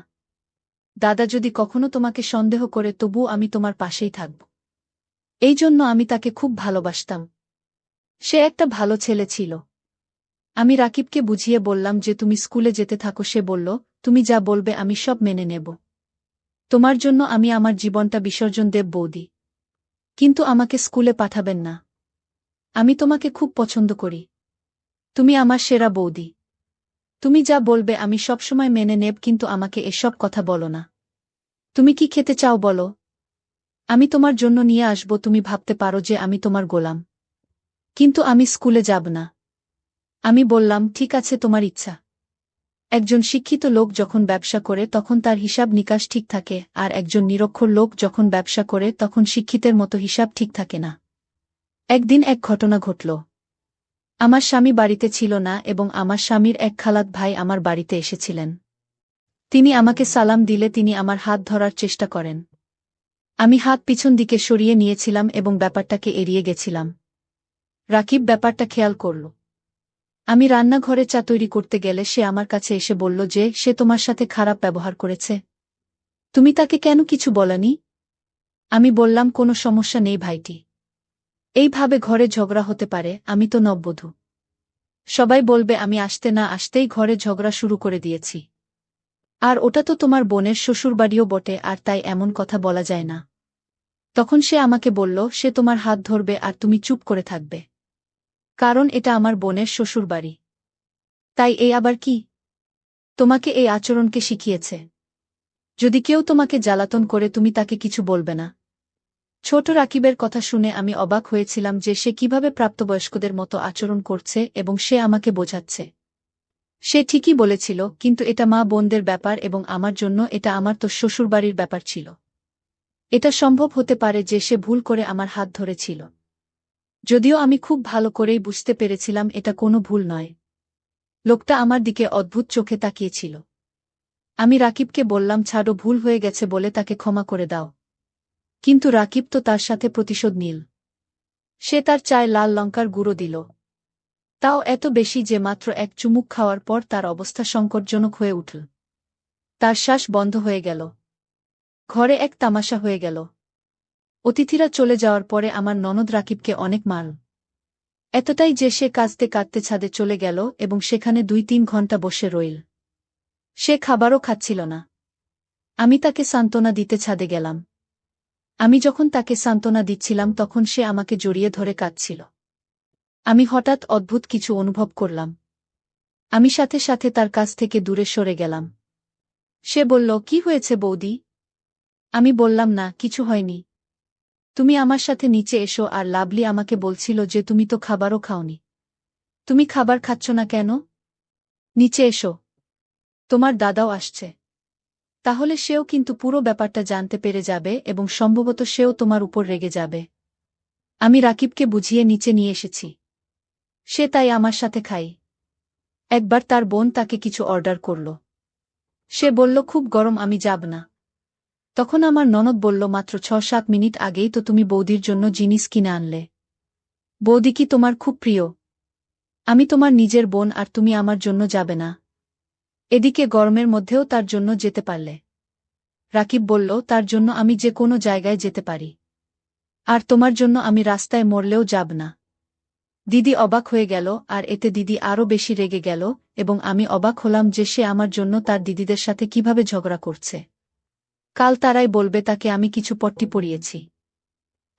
দাদা যদি কখনো তোমাকে সন্দেহ করে তবুও আমি তোমার পাশেই থাকব। এই জন্য আমি তাকে খুব ভালোবাসতাম। সে একটা ভালো ছেলে ছিল। আমি রাকিবকে বুঝিয়ে বললাম যে তুমি স্কুলে যেতে থাকো। সে বলল, তুমি যা বলবে আমি সব মেনে নেব। তোমার জন্য আমি আমার জীবনটা বিসর্জন দেব বৌদি। কিন্তু আমাকে স্কুলে পাঠাবেন না। আমি তোমাকে খুব পছন্দ করি। তুমি আমার সেরা বৌদি। তুমি যা বলবে আমি সবসময় মেনে নেব, কিন্তু আমাকে এসব কথা বলো না। তুমি কি খেতে চাও বলো? আমি তোমার জন্য নিয়ে আসব। তুমি ভাবতে পারো যে আমি তোমার গোলাম। কিন্তু আমি স্কুলে যাব না। আমি বললাম, ঠিক আছে, তোমার ইচ্ছা। একজন শিক্ষিত লোক যখন ব্যবসা করে তখন তার হিসাব নিকাশ ঠিক থাকে, আর একজন নিরক্ষর লোক যখন ব্যবসা করে তখন শিক্ষিতের মতো হিসাব ঠিক থাকে না। একদিন এক ঘটনা ঘটল। আমার স্বামী বাড়িতে ছিল না এবং আমার স্বামীর এক খালাত ভাই আমার বাড়িতে এসেছিলেন। তিনি আমাকে সালাম দিলে তিনি আমার হাত ধরার চেষ্টা করেন। আমি হাত পিছন দিকে সরিয়ে নিয়েছিলাম এবং ব্যাপারটাকে এড়িয়ে গেছিলাম। রাকিব ব্যাপারটা খেয়াল করল। আমি রান্নাঘরে চা তৈরি করতে গেলে সে আমার কাছে এসে বলল যে সে তোমার সাথে খারাপ ব্যবহার করেছে। তুমি তাকে কেন কিছু বলনি? আমি বললাম, কোনো সমস্যা নেই ভাইটি। এইভাবে ঘরে ঝগড়া হতে পারে, আমি তো নববধূ। সবাই বলবে আমি আসতে না আসতেই ঘরে ঝগড়া শুরু করে দিয়েছি। আর ওটা তো তোমার বোনের শ্বশুরবাড়িও বটে, আর তাই এমন কথা বলা যায় না। তখন সে আমাকে বলল, সে তোমার হাত ধরবে আর তুমি চুপ করে থাকবে। কারণ এটা আমার বোনের শ্বশুরবাড়ি। তাই এই আবার কি? তোমাকে এই আচরণকে শিখিয়েছে। যদি কেউ তোমাকে জ্বালাতন করে তুমি তাকে কিছু বলবে না। ছোট রাকিবের কথা শুনে আমি অবাক হয়েছিলাম যে সে কিভাবে প্রাপ্তবয়স্কদের মতো আচরণ করছে এবং সে আমাকে বোঝাচ্ছে। সে ঠিকই বলেছিল, কিন্তু এটা মা বোনদের ব্যাপার এবং আমার জন্য এটা আমার তো শ্বশুরবাড়ির ব্যাপার ছিল। এটা সম্ভব হতে পারে যে সে ভুল করে আমার হাত ধরেছিল। যদিও আমি খুব ভালো করেই বুঝতে পেরেছিলাম এটা কোনো ভুল নয়। লোকটা আমার দিকে অদ্ভুত চোখে তাকিয়েছিল। আমি রাকিবকে বললাম, ছাড়ো, ভুল হয়ে গেছে বলে তাকে ক্ষমা করে দাও। কিন্তু রাকিব তো তার সাথে প্রতিশোধ নিল। সে তার চায়ে লাল লঙ্কার গুঁড়ো দিল। তাও এত বেশি যে মাত্র এক চুমুক খাওয়ার পর তার অবস্থা সংকটজনক হয়ে উঠল। তার শ্বাস বন্ধ হয়ে গেল। ঘরে এক তামাশা হয়ে গেল। অতিথিরা চলে যাওয়ার পরে আমার ননদ রাকিবকে অনেক মারল। এতটাই যে সে কাঁদতে কাঁদতে ছাদে চলে গেল এবং সেখানে ২-৩ ঘণ্টা বসে রইল। সে খাবারও খাচ্ছিল না। আমি তাকে সান্ত্বনা দিতে ছাদে গেলাম। আমি যখন তাকে সান্ত্বনা দিচ্ছিলাম তখন সে আমাকে জড়িয়ে ধরে কাঁদছিল। আমি হঠাৎ অদ্ভুত কিছু অনুভব করলাম। আমি সাথে সাথে তার কাছ থেকে দূরে সরে গেলাম। সে বলল, কি হয়েছে বৌদি? আমি বললাম, না, কিছু হয়নি। তুমি আমার সাথে নিচে এসো। আর লাভলি আমাকে বলছিল যে তুমি তো খাবারও খাওনি। তুমি খাবার খাচ্ছ না কেন? নিচে এসো। তোমার দাদাও আসছে। তাহলে সেও কিন্তু পুরো ব্যাপারটা জানতে পেরে যাবে এবং সম্ভবত সেও তোমার উপর রেগে যাবে। আমি রাকিবকে বুঝিয়ে নিচে নিয়ে এসেছি। সে তাই আমার সাথে খাই। একবার তার বোন তাকে কিছু অর্ডার করল। সে বলল, খুব গরম, আমি যাব না। তখন আমার ননদ বলল, মাত্র ৬-৭ মিনিট আগেই তো তুমি বৌদির জন্য জিনিস কিনে আনলে। বৌদি কি তোমার খুব প্রিয়? আমি তোমার নিজের বোন আর তুমি আমার জন্য যাবে না? এদিকে গরমের মধ্যেও তার জন্য যেতে পারলে। রাকিব বলল, তার জন্য আমি যে কোনো জায়গায় যেতে পারি। আর তোমার জন্য আমি রাস্তায় মরলেও যাব না। দিদি অবাক হয়ে গেল আর এতে দিদি আরও বেশি রেগে গেল এবং আমি অবাক হলাম যে সে আমার জন্য তার দিদিদের সাথে কিভাবে ঝগড়া করছে। কাল তারাই বলবে তাকে আমি কিছু পট্টি পরিয়েছি।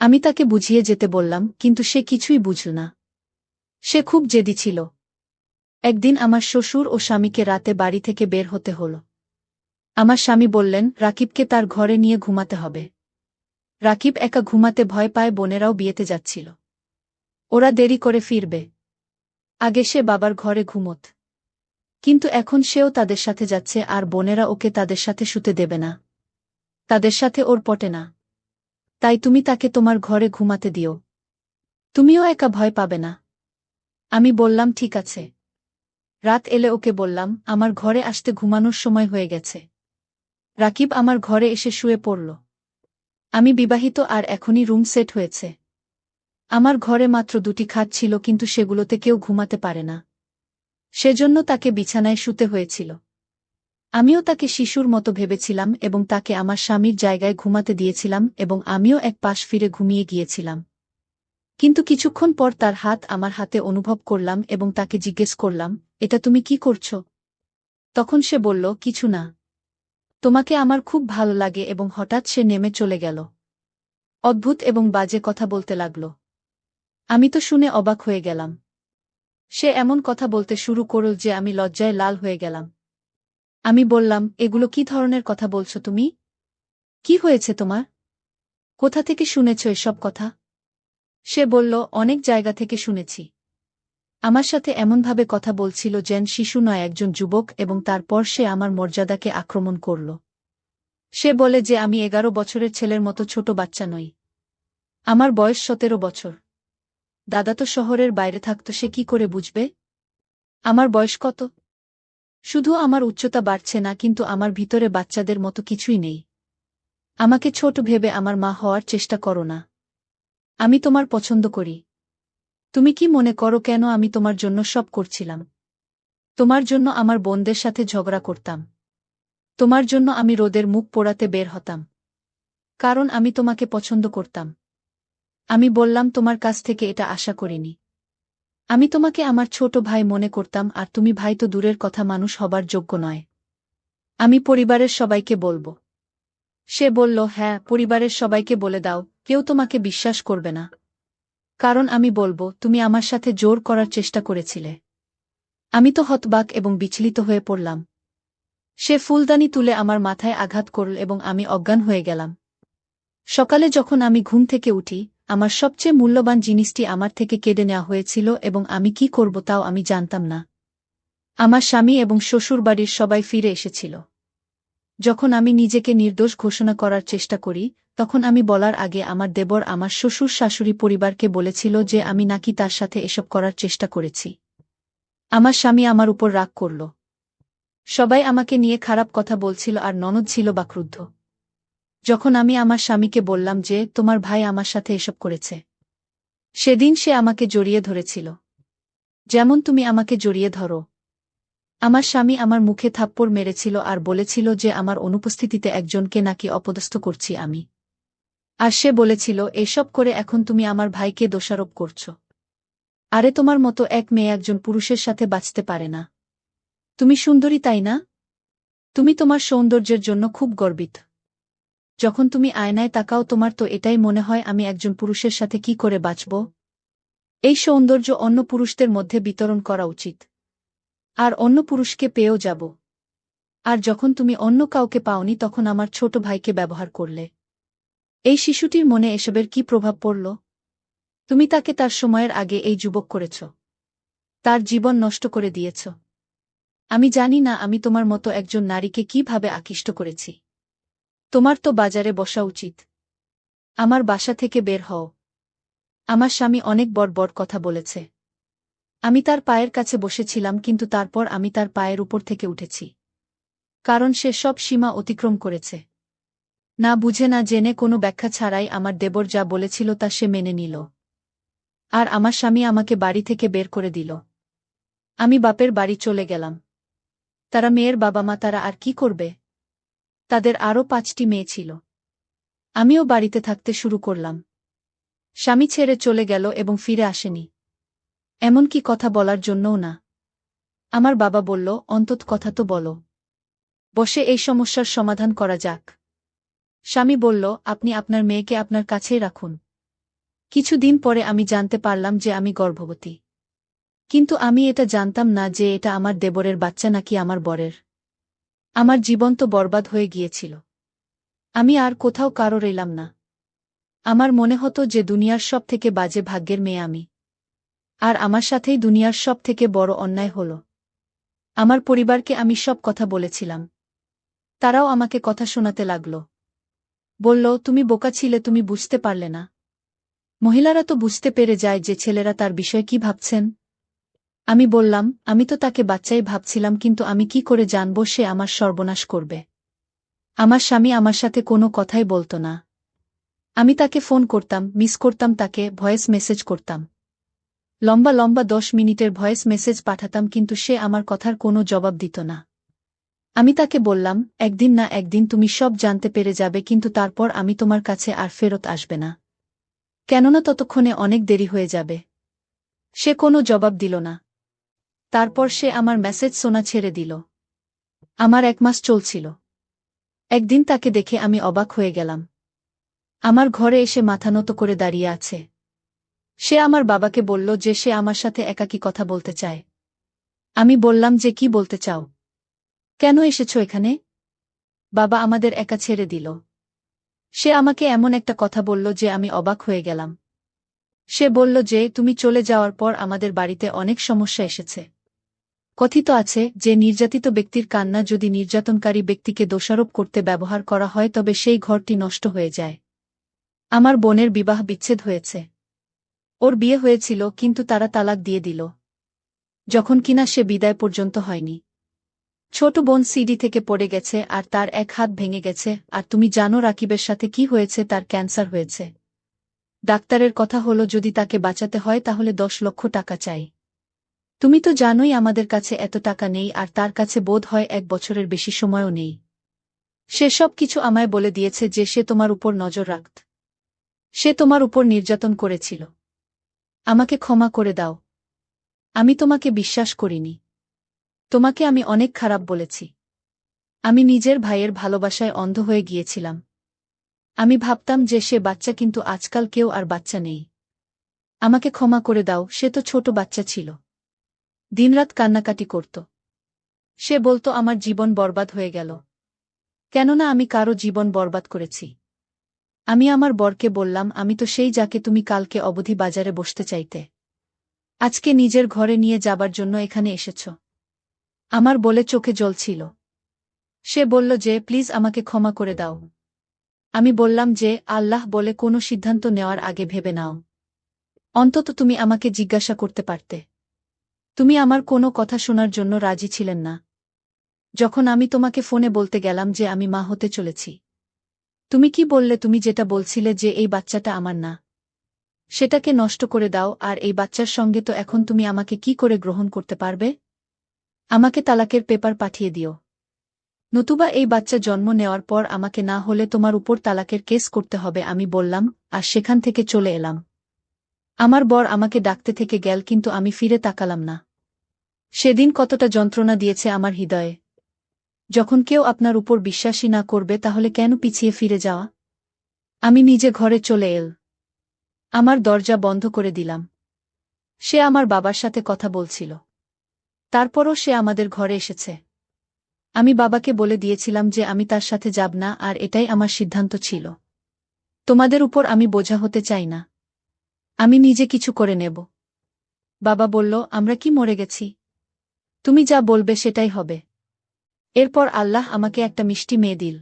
আমি তাকে বুঝিয়ে যেতে বললাম, কিন্তু সে কিছুই বুঝল না। সে খুব জেদি ছিল। একদিন আমার শ্বশুর ও স্বামীকে রাতে বাড়ি থেকে বের হতে হল। আমার স্বামী বললেন, রাকিবকে তার ঘরে নিয়ে ঘুমাতে হবে। রাকিব একা ঘুমাতে ভয় পায়, বোনেরাও বিয়েতে যাচ্ছিল। ওরা দেরি করে ফিরবে। আগে সে বাবার ঘরে ঘুমোত। কিন্তু এখন সেও তাদের সাথে যাচ্ছে, আর বোনেরা ওকে তাদের সাথে শুতে দেবে না। তাদের সাথে ওর পটে না। তাই তুমি তাকে তোমার ঘরে ঘুমাতে দিও। তুমিও একা ভয় পাবে না। আমি বললাম, ঠিক আছে। রাত এলে ওকে বললাম, আমার ঘরে আসতে ঘুমানোর সময় হয়ে গেছে। রাকিব আমার ঘরে এসে শুয়ে পড়ল। আমি বিবাহিত আর এখনই রুম সেট হয়েছে। আমার ঘরে মাত্র 2টি খাট ছিল, কিন্তু সেগুলোতে কেউ ঘুমাতে পারে না। সেজন্য তাকে বিছানায় শুতে হয়েছিল। আমিও তাকে শিশুর মতো ভেবেছিলাম এবং তাকে আমার স্বামীর জায়গায় ঘুমাতে দিয়েছিলাম এবং আমিও এক পাশ ফিরে ঘুমিয়ে গিয়েছিলাম। কিন্তু কিছুক্ষণ পর তার হাত আমার হাতে অনুভব করলাম এবং তাকে জিজ্ঞেস করলাম, এটা তুমি কি করছো? তখন সে বলল, কিছু না। তোমাকে আমার খুব ভালো লাগে, এবং হঠাৎ সে নেমে চলে গেল। অদ্ভুত এবং বাজে কথা বলতে লাগল। আমি তো শুনে অবাক হয়ে গেলাম। সে এমন কথা বলতে শুরু করল যে আমি লজ্জায় লাল হয়ে গেলাম। আমি বললাম, এগুলো কি ধরনের কথা বলছো তুমি? কি হয়েছে তোমার? কোথা থেকে শুনেছ এসব কথা? সে বলল, অনেক জায়গা থেকে শুনেছি। আমার সাথে এমনভাবে কথা বলছিল যেন শিশু নয়, একজন যুবক, এবং তারপর সে আমার মর্যাদাকে আক্রমণ করল। সে বলে যে আমি 11 বছরের ছেলের মতো ছোট বাচ্চা নই। আমার বয়স 17 বছর। দাদা তো শহরের বাইরে থাকত, সে কি করে বুঝবে আমার বয়স কত? শুধু আমার উচ্চতা বাড়ছে না, কিন্তু আমার ভিতরে বাচ্চাদের মতো কিছুই নেই। আমাকে ছোট ভেবে আমার মা হওয়ার চেষ্টা করো না। আমি তোমার পছন্দ করি। তুমি কি মনে করো কেন আমি তোমার জন্য সব করছিলাম? তোমার জন্য আমার বোনদের সাথে ঝগড়া করতাম। তোমার জন্য আমি রোদের মুখ পোড়াতে বের হতাম। কারণ আমি তোমাকে পছন্দ করতাম। আমি বললাম, তোমার কাছ থেকে এটা আশা করিনি। আমি তোমাকে আমার ছোট ভাই মনে করতাম, আর তুমি ভাই তো দূরের কথা, মানুষ হবার যোগ্য নয়। আমি পরিবারের সবাইকে বলবো। সে বলল, হ্যাঁ, পরিবারের সবাইকে বলে দাও, কেউ তোমাকে বিশ্বাস করবে না। কারণ আমি বলবো, তুমি আমার সাথে জোর করার চেষ্টা করেছিলে। আমি তো হতবাক এবং বিচলিত হয়ে পড়লাম। সে ফুলদানি তুলে আমার মাথায় আঘাত করল এবং আমি অজ্ঞান হয়ে গেলাম। সকালে যখন আমি ঘুম থেকে উঠি, আমার সবচেয়ে মূল্যবান জিনিসটি আমার থেকে কেড়ে নেওয়া হয়েছিল এবং আমি কি করব তাও আমি জানতাম না। আমার স্বামী এবং শ্বশুরবাড়ির সবাই ফিরে এসেছিল। যখন আমি নিজেকে নির্দোষ ঘোষণা করার চেষ্টা করি, তখন আমি বলার আগে আমার দেবর আমার শ্বশুর শাশুড়ি পরিবারকে বলেছিল যে আমি নাকি তার সাথে এসব করার চেষ্টা করেছি। আমার স্বামী আমার উপর রাগ করল। সবাই আমাকে নিয়ে খারাপ কথা বলছিল, আর ননদ ছিল বা ক্রুদ্ধ। যখন আমি আমার স্বামীকে বললাম যে তোমার ভাই আমার সাথে এসব করেছে, সেদিন সে আমাকে জড়িয়ে ধরেছিল, যেমন তুমি আমাকে জড়িয়ে ধরো। আমার স্বামী আমার মুখে থাপ্পড় মেরেছিল আর বলেছিল যে আমার অনুপস্থিতিতে একজনকে নাকি অপদস্থ করছি আমি। আর সে বলেছিল, এসব করে এখন তুমি আমার ভাইকে দোষারোপ করছ। আরে, তোমার মতো এক মেয়ে একজন পুরুষের সাথে বাঁচতে পারে না। তুমি সুন্দরী, তাই না? তুমি তোমার সৌন্দর্যের জন্য খুব গর্বিত। যখন তুমি আয়নায় তাকাও, তোমার তো এটাই মনে হয় আমি একজন পুরুষের সাথে কি করে বাঁচব। এই সৌন্দর্য অন্য পুরুষদের মধ্যে বিতরণ করা উচিত। আর অন্য পুরুষকে পেয়েও যাব। আর যখন তুমি অন্য কাউকে পাওনি, তখন আমার ছোট ভাইকে ব্যবহার করলে। এই শিশুটির মনে এসবের কি প্রভাব পড়ল? তুমি তাকে তার সময়ের আগে এই যুবক করেছ। তার জীবন নষ্ট করে দিয়েছ। আমি জানি না আমি তোমার মতো একজন নারীকে কিভাবে আকৃষ্ট করেছি। তোমার তো বাজারে বসা উচিত। আমার বাসা থেকে বের হও। আমার স্বামী অনেক বড় বড় কথা বলেছে। আমি তার পায়ের কাছে বসেছিলাম, কিন্তু তারপর আমি তার পায়ের উপর থেকে উঠেছি। কারণ সে সব সীমা অতিক্রম করেছে। না বুঝে না জেনে কোনো ব্যাখ্যা ছাড়াই আমার দেবর যা বলেছিল তা সে মেনে নিল। আর আমার স্বামী আমাকে বাড়ি থেকে বের করে দিল। আমি বাপের বাড়ি চলে গেলাম। তারা মেয়ের বাবা মা, তারা আর কি করবে? তাদের আরও 5টি মেয়ে ছিল। আমিও বাড়িতে থাকতে শুরু করলাম। স্বামী ছেড়ে চলে গেল এবং ফিরে আসেনি। এমনকি কথা বলার জন্যও না। আমার বাবা বলল, অন্তত কথা তো বলো। বসে এই সমস্যার সমাধান করা যাক। স্বামী বলল, আপনি আপনার মেয়েকে আপনার কাছেই রাখুন। কিছুদিন পরে আমি জানতে পারলাম যে আমি গর্ভবতী। কিন্তু আমি এটা জানতাম না যে এটা আমার দেবরের বাচ্চা নাকি আমার বরের। আমার জীবন তো বরবাদ হয়ে গিয়েছিল। আমি আর কোথাও কারো এলাম না। আমার মনে হতো যে দুনিয়ার সব থেকে বাজে ভাগ্যের মেয়ে আমি। আর আমার সাথেই দুনিয়ার সব থেকে বড় অন্যায় হল। আমার পরিবারকে আমি সব কথা বলেছিলাম। তারাও আমাকে কথা শোনাতে লাগল। বলল, তুমি বোকা ছিলে, তুমি বুঝতে পারলে না। মহিলারা তো বুঝতে পেরে যায় যে ছেলেরা তার বিষয়ে কি ভাবছেন। আমি বললাম, আমি তো তাকে বাচ্চাই ভাবছিলাম, কিন্তু আমি কি করে জানব সে আমার সর্বনাশ করবে। আমার স্বামী আমার সাথে কোনো কথাই বলতো না। আমি তাকে ফোন করতাম, মিস করতাম তাকে, ভয়েস মেসেজ করতাম। লম্বা লম্বা 10 মিনিটের ভয়েস মেসেজ পাঠাতাম, কিন্তু সে আমার কথার কোনো জবাব দিত না। আমি তাকে বললাম, একদিন না একদিন তুমি সব জানতে পেরে যাবে, কিন্তু তারপর আমি তোমার কাছে আর ফেরত আসবে না। কেননা ততক্ষণে অনেক দেরি হয়ে যাবে। সে কোনো জবাব দিল না। তারপর সে আমার মেসেজ শোনা ছেড়ে দিল। আমার 1 মাস চলছিল। একদিন তাকে দেখে আমি অবাক হয়ে গেলাম। আমার ঘরে এসে মাথা নত করে দাঁড়িয়ে আছে। সে আমার বাবাকে বলল যে সে আমার সাথে একাকী কথা বলতে চায়। আমি বললাম যে কি বলতে চাও? কেন এসেছো এখানে? বাবা আমাদের একা ছেড়ে দিল। সে আমাকে এমন একটা কথা বলল যে আমি অবাক হয়ে গেলাম। সে বলল যে তুমি চলে যাওয়ার পর আমাদের বাড়িতে অনেক সমস্যা এসেছে। কথিত আছে যে নির্যাতিত ব্যক্তির কান্না যদি নির্যাতনকারী ব্যক্তিকে দোষারোপ করতে ব্যবহার করা হয় তবে সেই ঘরটি নষ্ট হয়ে যায়। আমার বোনের বিবাহ বিচ্ছেদ হয়েছে। ওর বিয়ে হয়েছিল, কিন্তু তারা তালাক দিয়ে দিল। যখন কিনা সে বিদায় পর্যন্ত হয়নি। ছোট বোন সিডি থেকে পড়ে গেছে আর তার 1 হাত ভেঙে গেছে। আর তুমি জানো রাকিবের সাথে কি হয়েছে? তার ক্যান্সার হয়েছে। ডাক্তারের কথা হলো যদি তাকে বাঁচাতে হয় তাহলে 10 লক্ষ টাকা চাই। তুমি তো জানোই আমাদের কাছে এত টাকা নেই, আর তার কাছে বোধ হয় 1 বছরের বেশি সময়ও নেই। সে সব কিছু আমায় বলে দিয়েছে যে সে তোমার উপর নজর রাখত। সে তোমার উপর নির্যাতন করেছিল। আমাকে ক্ষমা করে দাও। আমি তোমাকে বিশ্বাস করিনি। তোমাকে আমি অনেক খারাপ বলেছি। আমি নিজের ভাইয়ের ভালোবাসায় অন্ধ হয়ে গিয়েছিলাম। আমি ভাবতাম যে সে বাচ্চা, কিন্তু আজকাল কেউ আর বাচ্চা নেই। আমাকে ক্ষমা করে দাও। সে তো ছোট বাচ্চা ছিল। দিনরাত কান্নাকাটি করত। সে বলতো আমার জীবন বরবাদ হয়ে গেল। কেননা আমি কারো জীবন বরবাদ করেছি। আমি আমার বরকে বললাম, আমি তো সেই যাকে তুমি কালকে অবধি বাজারে বসতে চাইতে, আজকে নিজের ঘরে নিয়ে যাবার জন্য এখানে এসেছ। আমার বলে চোখে জল ছিল। সে বলল যে প্লিজ আমাকে ক্ষমা করে দাও। আমি বললাম যে আল্লাহ বলে কোনো সিদ্ধান্ত নেওয়ার আগে ভেবে নাও। অন্তত তুমি আমাকে জিজ্ঞাসা করতে পারতে। তুমি আমার কোনো কথা শোনার জন্য রাজি ছিলেন না। যখন আমি তোমাকে ফোনে বলতে গেলাম যে আমি মা হতে চলেছি, তুমি কি বললে? তুমি যেটা বলছিলে যে এই বাচ্চাটা আমার না, সেটাকে নষ্ট করে দাও। আর এই বাচ্চার সঙ্গে তো এখন তুমি আমাকে কি করে গ্রহণ করতে পারবে? আমাকে তালাকের পেপার পাঠিয়ে দিও, নতুবা এই বাচ্চা জন্ম নেওয়ার পর আমাকে না হলে তোমার উপর তালাকের কেস করতে হবে। আমি বললাম, আর সেখান থেকে চলে এলাম। আমার বর আমাকে ডাকতে থেকে গেল, কিন্তু আমি ফিরে তাকালাম না। সেদিন কতটা যন্ত্রণা দিয়েছে আমার হৃদয়ে। যখন কেউ আপনার উপর বিশ্বাসী না করবে তাহলে কেন পিছিয়ে ফিরে যাওয়া? আমি নিজে ঘরে চলে এল। আমার দরজা বন্ধ করে দিলাম। সে আমার বাবার সাথে কথা বলছিল। তারপরও সে আমাদের ঘরে এসেছে। আমি বাবাকে বলে দিয়েছিলাম যে আমি তার সাথে যাব না, আর এটাই আমার সিদ্ধান্ত ছিল। তোমাদের উপর আমি বোঝা হতে চাই না। আমি নিজে কিছু করে নেব। বাবা বলল, আমরা কি মরে গেছি? তুমি যা বলবে সেটাই হবে। এরপর আল্লাহ আমাকে একটা মিষ্টি মেয়ে দিল।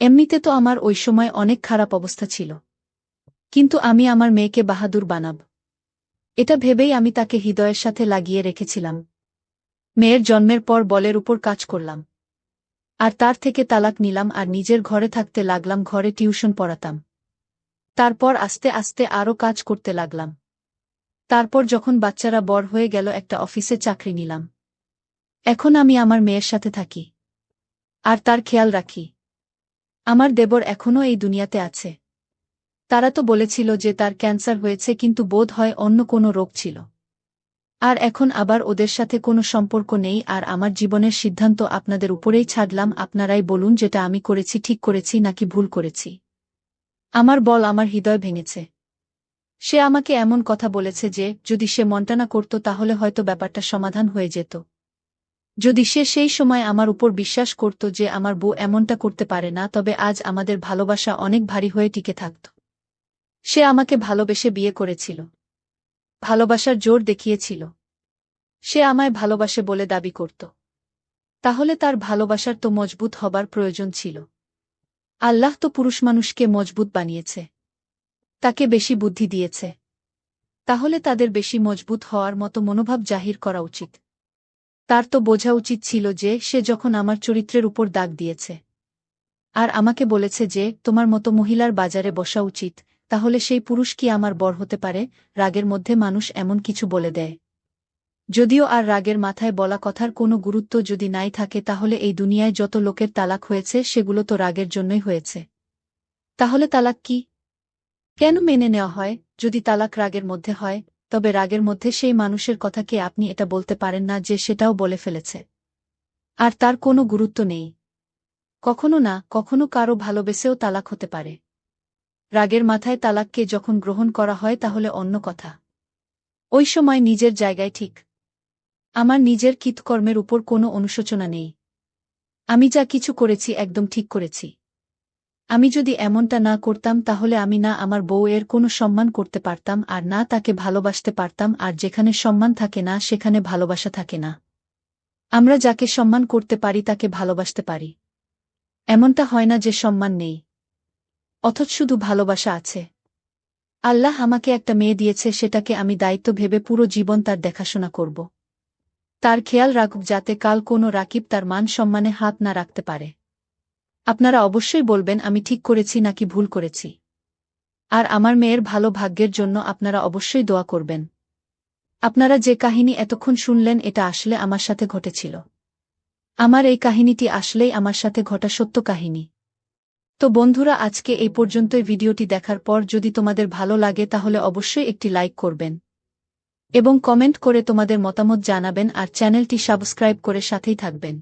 এমনিতে তো আমার ওই সময় অনেক খারাপ অবস্থা ছিল, কিন্তু আমি আমার মেয়েকে বাহাদুর বানাব, এটা ভেবেই আমি তাকে হৃদয়ের সাথে লাগিয়ে রেখেছিলাম। মেয়ের জন্মের পর বলের উপর কাজ করলাম, আর তার থেকে তালাক নিলাম, আর নিজের ঘরে থাকতে লাগলাম। ঘরে টিউশন পড়াতাম। তারপর আস্তে আস্তে আরও কাজ করতে লাগলাম। তারপর যখন বাচ্চারা বড় হয়ে গেল একটা অফিসে চাকরি নিলাম। এখন আমি আমার মেয়ের সাথে থাকি, আর তার খেয়াল রাখি। আমার দেবর এখনও এই দুনিয়াতে আছে। তারা তো বলেছিল যে তার ক্যান্সার হয়েছে, কিন্তু বোধ হয় অন্য কোনো রোগ ছিল। আর এখন আবার ওদের সাথে কোনো সম্পর্ক নেই। আর আমার জীবনের সিদ্ধান্ত আপনাদের উপরেই ছাড়লাম। আপনারাই বলুন যেটা আমি করেছি ঠিক করেছি নাকি ভুল করেছি। আমার বল আমার হৃদয় ভেঙেছে। সে আমাকে এমন কথা বলেছে যে যদি সে মন্টানা করত তাহলে হয়তো ব্যাপারটা সমাধান হয়ে যেত। যদি সে সেই সময় আমার উপর বিশ্বাস করত যে আমার বউ এমনটা করতে পারে না, তবে আজ আমাদের ভালোবাসা অনেক ভারী হয়ে টিকে থাকত। সে আমাকে ভালোবেসে বিয়ে করেছিল, ভালোবাসার জোর দেখিয়েছিল। সে আমায় ভালোবাসে বলে দাবি করত। তাহলে তার ভালোবাসার তো মজবুত হবার প্রয়োজন ছিল। আল্লাহ তো পুরুষ মানুষকে মজবুত বানিয়েছে, তাকে বেশি বুদ্ধি দিয়েছে। তাহলে তাদের বেশি মজবুত হওয়ার মতো মনোভাব জাহির করা উচিত। তার তো বোঝা উচিত ছিল যে সে যখন আমার চরিত্রের উপর দাগ দিয়েছে আর আমাকে বলেছে যে তোমার মতো মহিলার বাজারে বসা উচিত, তাহলে সেই পুরুষ কি আমার বর হতে পারে? রাগের মধ্যে মানুষ এমন কিছু বলে দেয়। যদিও আর রাগের মাথায় বলা কথার কোনো গুরুত্ব যদি নাই থাকে, তাহলে এই দুনিয়ায় যত লোকের তালাক হয়েছে সেগুলো তো রাগের জন্যই হয়েছে। তাহলে তালাক কি কেন মেনে নেওয়া হয়? যদি তালাক রাগের মধ্যে হয়, তবে রাগের মধ্যে সেই মানুষের কথা কি আপনি এটা বলতে পারেন না যে সেটাও বলে ফেলেছে আর তার কোনো গুরুত্ব নেই? কখনো না কখনো কারো ভালোবেসেও তালাক হতে পারে। রাগের মাথায় তালাককে যখন গ্রহণ করা হয় তাহলে অন্য কথা। ওই সময় নিজের জায়গায় ঠিক। আমার নিজের কৃতকর্মের উপর কোনো অনুশোচনা নেই। আমি যা কিছু করেছি একদম ঠিক করেছি। আমি যদি এমনটা না করতাম তাহলে আমি না আমার বউয়ের কোনো সম্মান করতে পারতাম আর না তাকে ভালোবাসতে পারতাম, আর যেখানে সম্মান থাকে না সেখানে ভালোবাসা থাকে না। আমরা যাকে সম্মান করতে পারি তাকে ভালোবাসতে পারি। এমনটা হয় না যে সম্মান নেই অথচ শুধু ভালোবাসা আছে। আল্লাহ আমাকে একটা মেয়ে দিয়েছে, সেটাকে আমি দায়িত্ব ভেবে পুরো জীবন তার দেখাশোনা করব। তার খেয়াল রাখব যাতে কাল কোনো রাকিব তার মান সম্মানে হাত না রাখতে পারে। আপনারা অবশ্যই বলবেন আমি ঠিক করেছি নাকি ভুল করেছি। আর আমার মেয়ের ভালো ভাগ্যের জন্য আপনারা অবশ্যই দোয়া করবেন। আপনারা যে কাহিনী এতক্ষণ শুনলেন এটা আসলে আমার সাথে ঘটেছিল। আমার এই কাহিনীটি আসলেই আমার সাথে ঘটা সত্য কাহিনী। তো বন্ধুরা, আজকে এই পর্যন্তই। ভিডিওটি দেখার পর যদি তোমাদের ভালো লাগে তাহলে অবশ্যই একটি লাইক করবেন এবং কমেন্ট করে তোমাদের মতামত জানাবেন আর চ্যানেলটি সাবস্ক্রাইব করে সাথেই থাকবেন।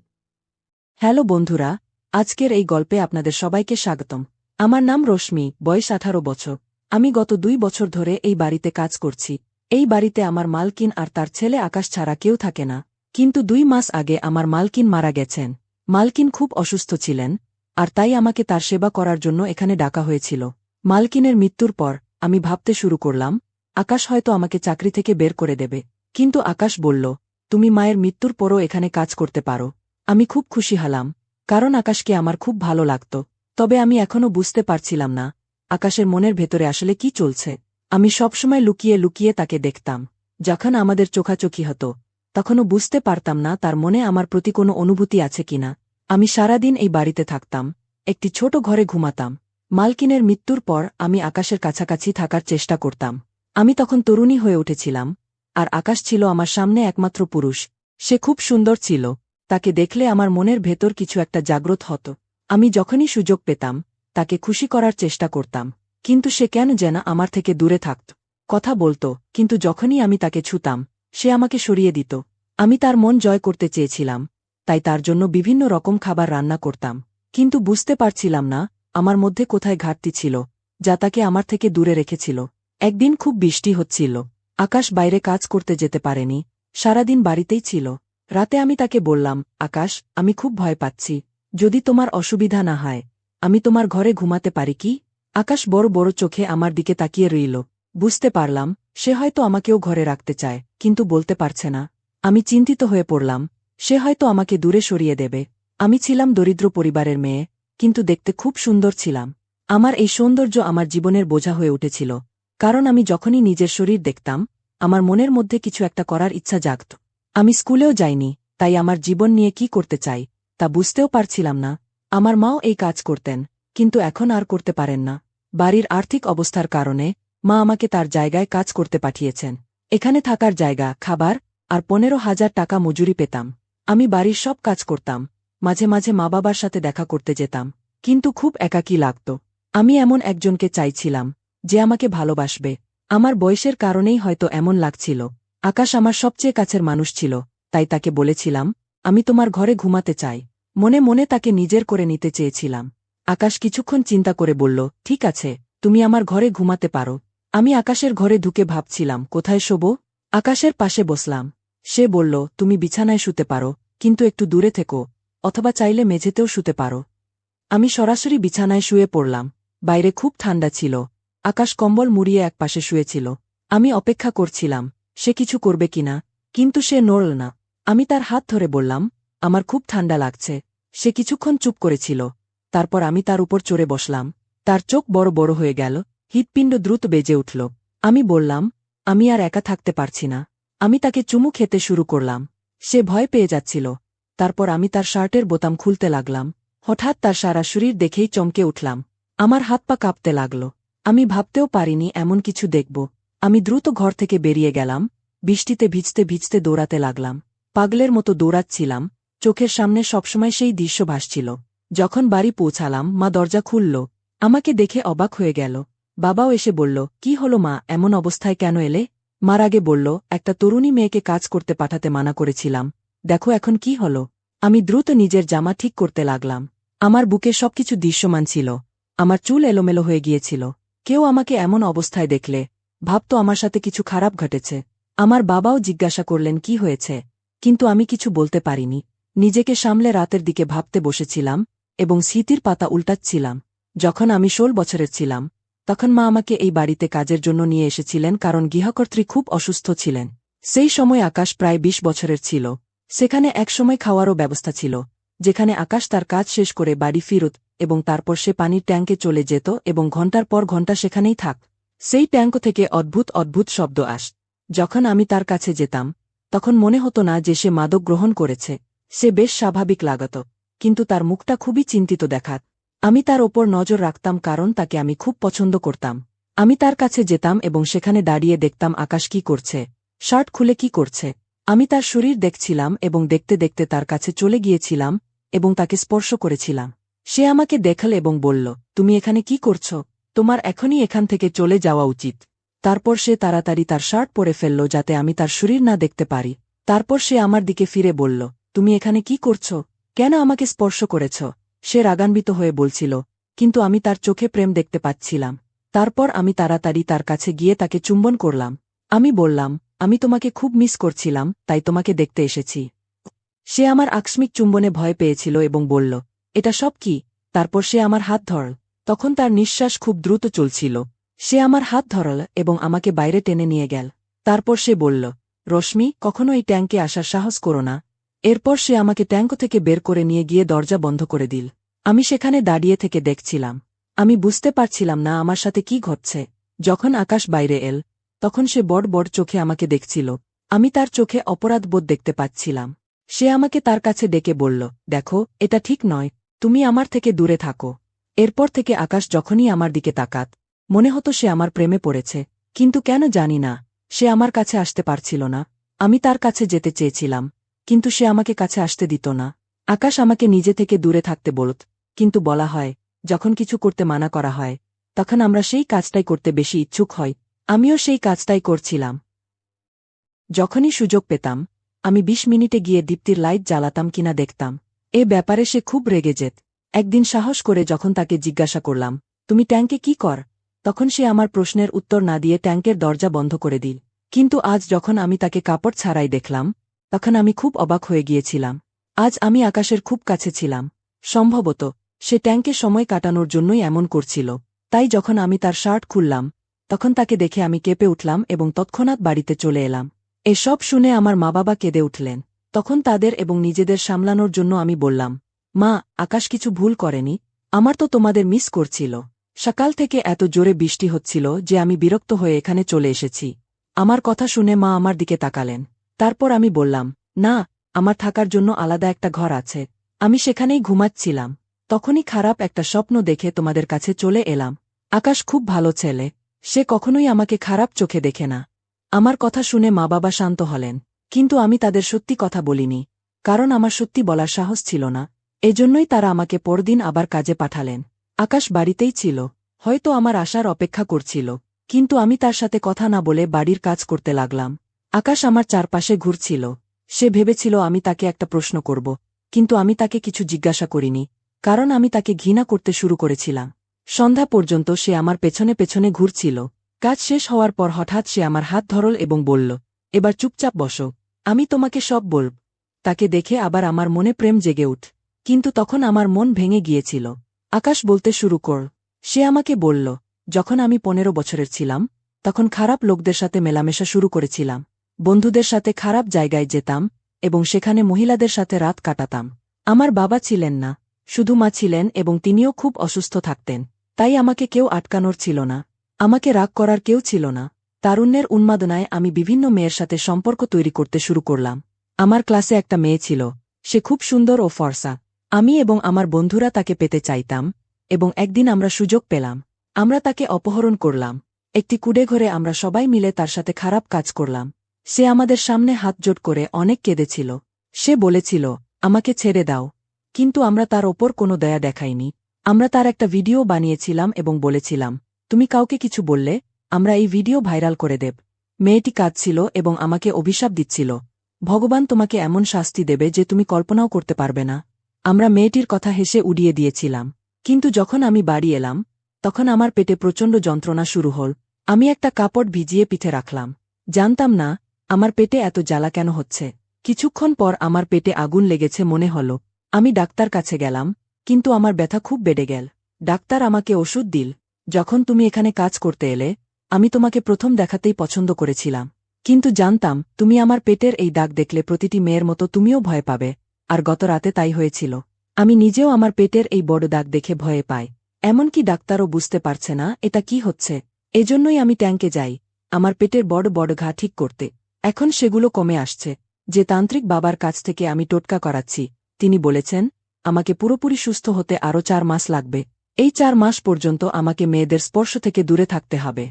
হ্যালো বন্ধুরা, আজকের এই গল্পে আপনাদের সবাইকে স্বাগতম। আমার নাম রশ্মি, বয়স 18 বছর। আমি গত 2 বছর ধরে এই বাড়িতে কাজ করছি। এই বাড়িতে আমার মালকিন আর তার ছেলে আকাশ ছাড়া কেউ থাকে না। কিন্তু 2 মাস আগে আমার মালকিন মারা গেছেন। মালকিন খুব অসুস্থ ছিলেন আর তাই আমাকে তার সেবা করার জন্য এখানে ডাকা হয়েছিল। মালকিনের মৃত্যুর পর আমি ভাবতে শুরু করলাম আকাশ হয়তো আমাকে চাকরি থেকে বের করে দেবে। কিন্তু আকাশ বলল, তুমি মায়ের মৃত্যুর পরও এখানে কাজ করতে পারো। আমি খুব খুশি হলাম, কারণ আকাশকে আমার খুব ভালো লাগত। তবে আমি এখনও বুঝতে পারছিলাম না আকাশের মনের ভেতরে আসলে কি চলছে। আমি সবসময় লুকিয়ে লুকিয়ে তাকে দেখতাম। যখন আমাদের চোখাচোখি হতো তখনও বুঝতে পারতাম না তার মনে আমার প্রতি কোনো অনুভূতি আছে কিনা। আমি সারাদিন এই বাড়িতে থাকতাম, একটি ছোট ঘরে ঘুমাতাম। মালকিনের মৃত্যুর পর আমি আকাশের কাছাকাছি থাকার চেষ্টা করতাম। আমি তখন তরুণী হয়ে উঠেছিলাম আর আকাশ ছিল আমার সামনে একমাত্র পুরুষ। সে খুব সুন্দর ছিল, তাকে দেখলে আমার মনের ভেতর কিছু একটা জাগ্রত হতো। আমি যখনই সুযোগ পেতাম তাকে খুশি করার চেষ্টা করতাম, কিন্তু সে কেন যেন আমার থেকে দূরে থাকত। কথা বলত, কিন্তু যখনই আমি তাকে ছুতাম সে আমাকে সরিয়ে দিত। আমি তার মন জয় করতে চেয়েছিলাম, তাই তার জন্য বিভিন্ন রকম খাবার রান্না করতাম। কিন্তু বুঝতে পারছিলাম না আমার মধ্যে কোথায় ঘাটতি ছিল যা তাকে আমার থেকে দূরে রেখেছিল। একদিন খুব বৃষ্টি হচ্ছিল, আকাশ বাইরে কাজ করতে যেতে পারেনি, সারাদিন বাড়িতেই ছিল। রাতে আমি তাকে বললাম, আকাশ, আমি খুব ভয় পাচ্ছি, যদি তোমার অসুবিধা না হয় আমি তোমার ঘরে ঘুমাতে পারি কি? আকাশ বড় বড় চোখে আমার দিকে তাকিয়ে রইল। বুঝতে পারলাম সে হয়তো আমাকেও ঘরে রাখতে চায়, কিন্তু বলতে পারছে না। আমি চিন্তিত হয়ে পড়লাম, সে হয়তো আমাকে দূরে সরিয়ে দেবে। আমি ছিলাম দরিদ্র পরিবারের মেয়ে, কিন্তু দেখতে খুব সুন্দর ছিলাম। আমার এই সৌন্দর্য আমার জীবনের বোঝা হয়ে উঠেছিল, কারণ আমি যখনই নিজের শরীর দেখতাম আমার মনের মধ্যে কিছু একটা করার ইচ্ছা জাগত। আমি স্কুলেও যাইনি, তাই আমার জীবন নিয়ে কি করতে চাই তা বুঝতেও পারছিলাম না। আমার মাও এই কাজ করতেন, কিন্তু এখন আর করতে পারেন না। বাড়ির আর্থিক অবস্থার কারণে মা আমাকে তার জায়গায় কাজ করতে পাঠিয়েছেন। এখানে থাকার জায়গা, খাবার আর 15,000 টাকা মজুরি পেতাম। আমি বাড়ির সব কাজ করতাম, মাঝে মাঝে মা বাবার সাথে দেখা করতে যেতাম, কিন্তু খুব একাকী লাগত। আমি এমন একজনকে চাইছিলাম যে আমাকে ভালোবাসবে। আমার বয়সের কারণেই হয়তো এমন লাগছিল। আকাশ আমার সবচেয়ে কাছের মানুষ ছিল, তাই তাকে বলেছিলাম, আমি তোমার ঘরে ঘুমাতে চাই। মনে মনে তাকে নিজের করে নিতে চেয়েছিলাম। আকাশ কিছুক্ষণ চিন্তা করে বলল, ঠিক আছে, তুমি আমার ঘরে ঘুমাতে পারো। আমি আকাশের ঘরে ঢুকে ভাবছিলাম কোথায় শোবো। আকাশের পাশে বসলাম। সে বলল, তুমি বিছানায় শুতে পারো, কিন্তু একটু দূরে থেকো, অথবা চাইলে মেঝেতেও শুতে পারো। আমি সরাসরি বিছানায় শুয়ে পড়লাম। বাইরে খুব ঠান্ডা ছিল। আকাশ কম্বল মুড়িয়ে একপাশে শুয়েছিল। আমি অপেক্ষা করছিলাম সে কিছু করবে কিনা, কিন্তু সে নড়ল না। আমি তার হাত ধরে বললাম, আমার খুব ঠান্ডা লাগছে। সে কিছুক্ষণ চুপ করেছিল। তারপর আমি তার উপর চড়ে বসলাম। তার চোখ বড় বড় হয়ে গেল, হৃৎপিণ্ড দ্রুত বেজে উঠল। আমি বললাম, আমি আর একা থাকতে পারছি না। আমি তাকে চুমু খেতে শুরু করলাম। সে ভয় পেয়ে যাচ্ছিল। তারপর আমি তার শার্টের বোতাম খুলতে লাগলাম। হঠাৎ তার সারা শরীর দেখেই চমকে উঠলাম। আমার হাত পা কাঁপতে লাগল। আমি ভাবতেও পারিনি এমন কিছু দেখব। আমি দ্রুত ঘর থেকে বেরিয়ে গেলাম। বৃষ্টিতে ভিজতে ভিজতে দৌড়াতে লাগলাম। পাগলের মতো দৌড়াচ্ছিলাম। চোখের সামনে সবসময় সেই দৃশ্য ভাসছিল। যখন বাড়ি পৌঁছালাম মা দরজা খুলল। আমাকে দেখে অবাক হয়ে গেল। বাবাও এসে বলল, কি হলো মা, এমন অবস্থায় কেন এলে? মার আগে বলল, একটা তরুণী মেয়েকে কাজ করতে পাঠাতে মানা করেছিলাম। দেখো এখন কি হলো। আমি দ্রুত নিজের জামা ঠিক করতে লাগলাম। আমার বুকে সবকিছু দৃশ্যমান ছিল। আমার চুল এলোমেলো হয়ে গিয়েছিল। কেউ আমাকে এমন অবস্থায় দেখলে ভাবত আমার সাথে কিছু খারাপ ঘটেছে। আমার বাবাও জিজ্ঞাসা করলেন কি হয়েছে, কিন্তু আমি কিছু বলতে পারিনি। নিজেকে সামলে রাতের দিকে ভাবতে বসেছিলাম এবং স্মৃতির পাতা উল্টাচ্ছিলাম। যখন আমি 16 বছরের ছিলাম, তখন মা আমাকে এই বাড়িতে কাজের জন্য নিয়ে এসেছিলেন কারণ গৃহকর্ত্রী খুব অসুস্থ ছিলেন। সেই সময় আকাশ প্রায় 20 বছরের ছিল। সেখানে একসময় খাওয়ারও ব্যবস্থা ছিল, যেখানে আকাশ তার কাজ শেষ করে বাড়ি ফিরত এবং তারপর সে পানির ট্যাঙ্কে চলে যেত এবং ঘণ্টার পর ঘণ্টা সেখানেই থাক। সেই ট্যাঙ্ক থেকে অদ্ভুত অদ্ভুত শব্দ আস। যখন আমি তার কাছে যেতাম, তখন মনে হতো না যে সে মাদক গ্রহণ করেছে। সে বেশ স্বাভাবিক লাগত, কিন্তু তার মুখটা খুবই চিন্তিত দেখাত। আমি তার ওপর নজর রাখতাম কারণ তাকে আমি খুব পছন্দ করতাম। আমি তার কাছে যেতাম এবং সেখানে দাঁড়িয়ে দেখতাম আকাশ কি করছে, শার্ট খুলে কি করছে। আমি তার শরীর দেখছিলাম এবং দেখতে দেখতে তার কাছে চলে গিয়েছিলাম এবং তাকে স্পর্শ করেছিলাম। সে আমাকে দেখল এবং বলল, তুমি এখানে কি করছ? তোমার এখনই এখান থেকে চলে যাওয়া উচিত। তারপর সে তাড়াতাড়ি তার শার্ট পরে ফেলল যাতে আমি তার শরীর না দেখতে পারি। তারপর সে আমার দিকে ফিরে বলল, তুমি এখানে কি করছ? কেন আমাকে স্পর্শ করেছ? সে রাগান্বিত হয়ে বলছিল, কিন্তু আমি তার চোখে প্রেম দেখতে পাচ্ছিলাম। তারপর আমি তাড়াতাড়ি তার কাছে গিয়ে তাকে চুম্বন করলাম। আমি বললাম, আমি তোমাকে খুব মিস করছিলাম, তাই তোমাকে দেখতে এসেছি। সে আমার আকস্মিক চুম্বনে ভয় পেয়েছিল এবং বলল, এটা সব কি? তারপর সে আমার হাত ধরল। তখন তার নিঃশ্বাস খুব দ্রুত চলছিল। সে আমার হাত ধরল এবং আমাকে বাইরে টেনে নিয়ে গেল। তারপর সে বলল, রশ্মি, কখনো এই ট্যাঙ্কে আসার সাহস করো না। এরপর সে আমাকে ট্যাঙ্ক থেকে বের করে নিয়ে গিয়ে দরজা বন্ধ করে দিল। আমি সেখানে দাঁড়িয়ে থেকে দেখছিলাম। আমি বুঝতে পারছিলাম না আমার সাথে কি ঘটছে। যখন আকাশ বাইরে এল, তখন সে বড় বড় চোখে আমাকে দেখছিল। আমি তার চোখে অপরাধবোধ দেখতে পাচ্ছিলাম। সে আমাকে তার কাছে ডেকে বলল, দেখো, এটা ঠিক নয়, তুমি আমার থেকে দূরে থাকো। এরপর থেকে আকাশ যখনই আমার দিকে তাকাত, মনে হতো সে আমার প্রেমে পড়েছে, কিন্তু কেন জানি না, সে আমার কাছে আসতে পারছিল না। আমি তার কাছে যেতে চেয়েছিলাম, কিন্তু সে আমাকে কাছে আসতে দিত না। আকাশ আমাকে নিজে থেকে দূরে থাকতে বলত, কিন্তু বলা হয়, যখন কিছু করতে মানা করা হয়, তখন আমরা সেই কাজটাই করতে বেশি ইচ্ছুক হই। আমিও সেই কাজটাই করছিলাম। যখনই সুযোগ পেতাম, আমি 20 মিনিটে গিয়ে দীপ্তির লাইট জ্বালাতাম কিনা দেখতাম। এ ব্যাপারে সে খুব রেগে যেত। একদিন সাহস করে যখন তাকে জিজ্ঞাসা করলাম, তুমি ট্যাঙ্কে কি কর, তখন সে আমার প্রশ্নের উত্তর না দিয়ে ট্যাঙ্কের দরজা বন্ধ করে দিল। কিন্তু আজ যখন আমি তাকে কাপড় ছাড়াই দেখলাম, তখন আমি খুব অবাক হয়ে গিয়েছিলাম। আজ আমি আকাশের খুব কাছে ছিলাম। সম্ভবত সে ট্যাঙ্কে সময় কাটানোর জন্যই এমন করছিল। তাই যখন আমি তার শার্ট খুললাম, তখন তাকে দেখে আমি কেঁপে উঠলাম এবং তৎক্ষণাৎ বাড়িতে চলে এলাম। এসব শুনে আমার মা বাবা কেঁদে উঠলেন। তখন তাদের এবং নিজেদের সামলানোর জন্য আমি বললাম, মা, আকাশ কিছু ভুল করেনি। আমার তো তোমাদের মিস করছিল। সকাল থেকে এত জোরে বৃষ্টি হচ্ছিল যে আমি বিরক্ত হয়ে এখানে চলে এসেছি। আমার কথা শুনে মা আমার দিকে তাকালেন। তারপর আমি বললাম, না, আমার থাকার জন্য আলাদা একটা ঘর আছে। আমি সেখানেই ঘুমাচ্ছিলাম। তখনই খারাপ একটা স্বপ্ন দেখে তোমাদের কাছে চলে এলাম। আকাশ খুব ভালো ছেলে। সে কখনোই আমাকে খারাপ চোখে দেখে না। আমার কথা শুনে মা বাবা শান্ত হলেন, কিন্তু আমি তাদের সত্যি কথা বলিনি, কারণ আমার সত্যি বলার সাহস ছিল না। এজন্যই তারা আমাকে পরদিন আবার কাজে পাঠালেন। আকাশ বাড়িতেই ছিল, হয়তো আমার আসার অপেক্ষা করছিল, কিন্তু আমি তার সাথে কথা না বলে বাড়ির কাজ করতে লাগলাম। আকাশ আমার চারপাশে ঘুরছিল। সে ভেবেছিল আমি তাকে একটা প্রশ্ন করব, কিন্তু আমি তাকে কিছু জিজ্ঞাসা করিনি, কারণ আমি তাকে ঘৃণা করতে শুরু করেছিলাম। সন্ধ্যা পর্যন্ত সে আমার পেছনে পেছনে ঘুরছিল। কাজ শেষ হওয়ার পর হঠাৎ সে আমার হাত ধরল এবং বলল, এবার চুপচাপ বসো, আমি তোমাকে সব বলব। তাকে দেখে আবার আমার মনে প্রেম জেগে উঠ। কিন্তু তখন আমার মন ভেঙে গিয়েছিল। আকাশ বলতে শুরু কর। সে আমাকে বলল, যখন আমি 15 বছরের ছিলাম তখন খারাপ লোকদের সাথে মেলামেশা শুরু করেছিলাম। বন্ধুদের সাথে খারাপ জায়গায় যেতাম এবং সেখানে মহিলাদের সাথে রাত কাটাতাম। আমার বাবা ছিলেন না, শুধু মা ছিলেন এবং তিনিও খুব অসুস্থ থাকতেন। তাই আমাকে কেউ আটকানোর ছিল না, আমাকে রাগ করার কেউ ছিল না। তারুণ্যের উন্মাদনায় আমি বিভিন্ন মেয়ের সাথে সম্পর্ক তৈরি করতে শুরু করলাম। আমার ক্লাসে একটা মেয়ে ছিল, সে খুব সুন্দর ও ফর্সা। আমি এবং আমার বন্ধুরা তাকে পেতে চাইতাম এবং একদিন আমরা সুযোগ পেলাম। আমরা তাকে অপহরণ করলাম। একটি কুঁড়েঘরে আমরা সবাই মিলে তার সাথে খারাপ কাজ করলাম। সে আমাদের সামনে হাতজোড় করে অনেক কেঁদেছিল। সে বলেছিল, আমাকে ছেড়ে দাও। কিন্তু আমরা তার ওপর কোনো দয়া দেখাইনি। আমরা তার একটা ভিডিও বানিয়েছিলাম এবং বলেছিলাম, তুমি কাউকে কিছু বললে আমরা এই ভিডিও ভাইরাল করে দেব। মেয়েটি কাঁদছিল এবং আমাকে অভিশাপ দিচ্ছিল, ভগবান তোমাকে এমন শাস্তি দেবে যে তুমি কল্পনাও করতে পারবে না। আমরা মেয়েটির কথা হেসে উড়িয়ে দিয়েছিলাম। কিন্তু যখন আমি বাড়ি এলাম তখন আমার পেটে প্রচণ্ড যন্ত্রণা শুরু হল। আমি একটা কাপড় ভিজিয়ে পিঠে রাখলাম। জানতাম না আমার পেটে এত জ্বালা কেন হচ্ছে। কিছুক্ষণ পর আমার পেটে আগুন লেগেছে মনে হল। আমি ডাক্তার কাছে গেলাম, কিন্তু আমার ব্যথা খুব বেড়ে গেল। ডাক্তার আমাকে ওষুধ দিল। যখন তুমি এখানে কাজ করতে এলে আমি তোমাকে প্রথম দেখাতেই পছন্দ করেছিলাম। কিন্তু জানতাম তুমি আমার পেটের এই দাগ দেখলে প্রতিটি মেয়ের মতো তুমিও ভয় পাবে। আর গত রাতে তাই হয়েছিল। আমি নিজেও আমার পেটের এই বড় দাগ দেখে ভয়ে পাই। এমনকি ডাক্তারও বুঝতে পারছে না এটা কি হচ্ছে। এজন্যই আমি ট্যাঙ্কে যাই আমার পেটের বড় বড় ঘা ঠিক করতে। এখন সেগুলো কমে আসছে। যে তান্ত্রিক বাবার কাছ থেকে আমি টোটকা করাচ্ছি তিনি বলেছেন আমাকে পুরোপুরি সুস্থ হতে আরও 4 মাস লাগবে। এই 4 মাস পর্যন্ত আমাকে মেয়েদের স্পর্শ থেকে দূরে থাকতে হবে।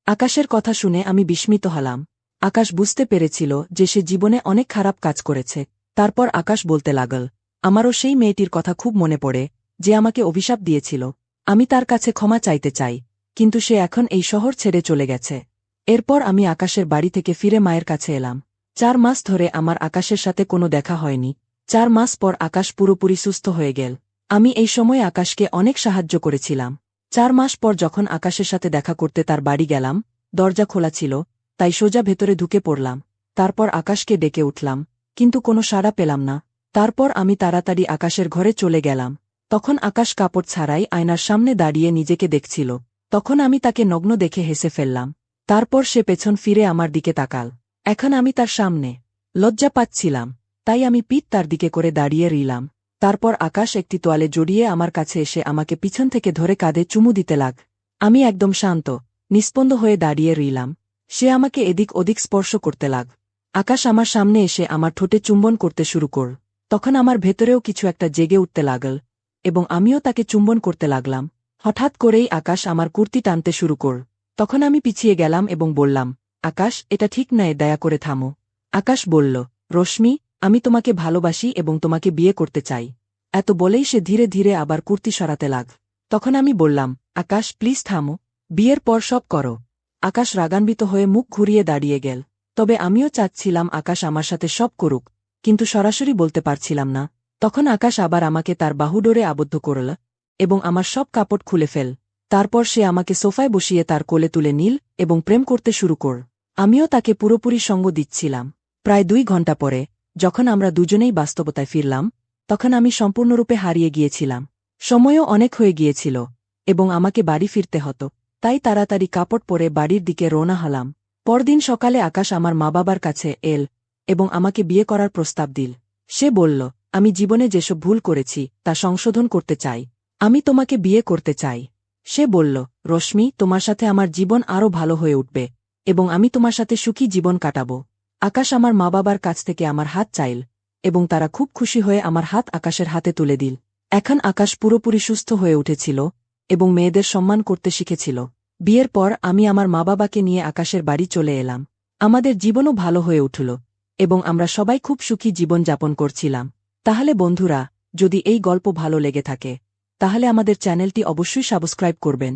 আকাশের কথা শুনে আমি বিস্মিত হলাম। আকাশ বুঝতে পেরেছিল যে সে জীবনে অনেক খারাপ কাজ করেছে। তারপর আকাশ বলতে লাগল, আমারও সেই মেয়েটির কথা খুব মনে পড়ে যে আমাকে অভিশাপ দিয়েছিল। আমি তার কাছে ক্ষমা চাইতে চাই, কিন্তু সে এখন এই শহর ছেড়ে চলে গেছে। এরপর আমি আকাশের বাড়ি থেকে ফিরে মায়ের কাছে এলাম। 4 মাস ধরে আমার আকাশের সাথে কোনো দেখা হয়নি। 4 মাস পর আকাশ পুরোপুরি সুস্থ হয়ে গেল। আমি এই সময় আকাশকে অনেক সাহায্য করেছিলাম। 4 মাস পর যখন আকাশের সাথে দেখা করতে তার বাড়ি গেলাম, দরজা খোলা ছিল, তাই সোজা ভেতরে ঢুকে পড়লাম। তারপর আকাশকে ডেকে উঠলাম, কিন্তু কোনো সাড়া পেলাম না। তারপর আমি তাড়াতাড়ি আকাশের ঘরে চলে গেলাম। তখন আকাশ কাপড় ছাড়াই আয়নার সামনে দাঁড়িয়ে নিজেকে দেখছিল। তখন আমি তাকে নগ্ন দেখে হেসে ফেললাম। তারপর সে পেছন ফিরে আমার দিকে তাকাল। এখন আমি তার সামনে লজ্জা পাচ্ছিলাম, তাই আমি পিঠ তার দিকে করে দাঁড়িয়ে রইলাম। তারপর আকাশ একটি তোয়ালে জড়িয়ে আমার কাছে এসে আমাকে পিছন থেকে ধরে কাঁধে চুমু দিতে লাগ। আমি একদম শান্ত, নিস্পন্দ হয়ে দাঁড়িয়ে রইলাম। সে আমাকে এদিক ওদিক স্পর্শ করতে লাগ। আকাশ আমার সামনে এসে আমার ঠোঁটে চুম্বন করতে শুরু কর। তখন আমার ভেতরেও কিছু একটা জেগে উঠতে লাগল এবং আমিও তাকে চুম্বন করতে লাগলাম। হঠাৎ করেই আকাশ আমার কুর্তি টানতে শুরু কর। তখন আমি পিছিয়ে গেলাম এবং বললাম, আকাশ, এটা ঠিক নয়, দয়া করে থামো। আকাশ বলল, রশ্মি, আমি তোমাকে ভালোবাসি এবং তোমাকে বিয়ে করতে চাই। এত বলেই সে ধীরে ধীরে আবার কুর্তি সরাতে লাগ। তখন আমি বললাম, আকাশ, প্লিজ থামো, বিয়ের পর সব করো। আকাশ রাগান্বিত হয়ে মুখ ঘুরিয়ে দাঁড়িয়ে গেল। তবে আমিও চাচ্ছিলাম আকাশ আমার সাথে সব করুক, কিন্তু সরাসরি বলতে পারছিলাম না। তখন আকাশ আবার আমাকে তার বাহুডোরে আবদ্ধ করল এবং আমার সব কাপড় খুলে ফেল। তারপর সে আমাকে সোফায় বসিয়ে তার কোলে তুলে নিল এবং প্রেম করতে শুরু কর। আমিও তাকে পুরোপুরি সঙ্গ দিচ্ছিলাম। প্রায় 2 ঘণ্টা পরে যখন আমরা দুজনেই বাস্তবতায় ফিরলাম তখন আমি সম্পূর্ণরূপে হারিয়ে গিয়েছিলাম। সময়ও অনেক হয়ে গিয়েছিল এবং আমাকে বাড়ি ফিরতে হতো, তাই তাড়াতাড়ি কাপড় পরে বাড়ির দিকে রওনা হলাম। পরদিন সকালে আকাশ আমার মা বাবার কাছে এল এবং আমাকে বিয়ে করার প্রস্তাব দিল। সে বলল, আমি জীবনে যেসব ভুল করেছি তা সংশোধন করতে চাই। আমি তোমাকে বিয়ে করতে চাই। সে বলল, রশ্মি, তোমার সাথে আমার জীবন আরও ভালো হয়ে উঠবে এবং আমি তোমার সাথে সুখী জীবন কাটাবো। আকাশ আমার মা বাবার কাছ থেকে আমার হাত চাইল এবং তারা খুব খুশি হয়ে আমার হাত আকাশের হাতে তুলে দিল। এখন আকাশ পুরোপুরি সুস্থ হয়ে উঠেছিল এবং মেয়েদের সম্মান করতে শিখেছিল। বিয়ের পর আমি আমার মা বাবাকে নিয়ে আকাশের বাড়ি চলে এলাম। আমাদের জীবনও ভালো হয়ে উঠল এবং আমরা সবাই খুব সুখী জীবন যাপন করছিলাম। তাহলে বন্ধুরা, যদি এই গল্প ভালো লেগে থাকে তাহলে আমাদের চ্যানেলটি অবশ্যই সাবস্ক্রাইব করবেন।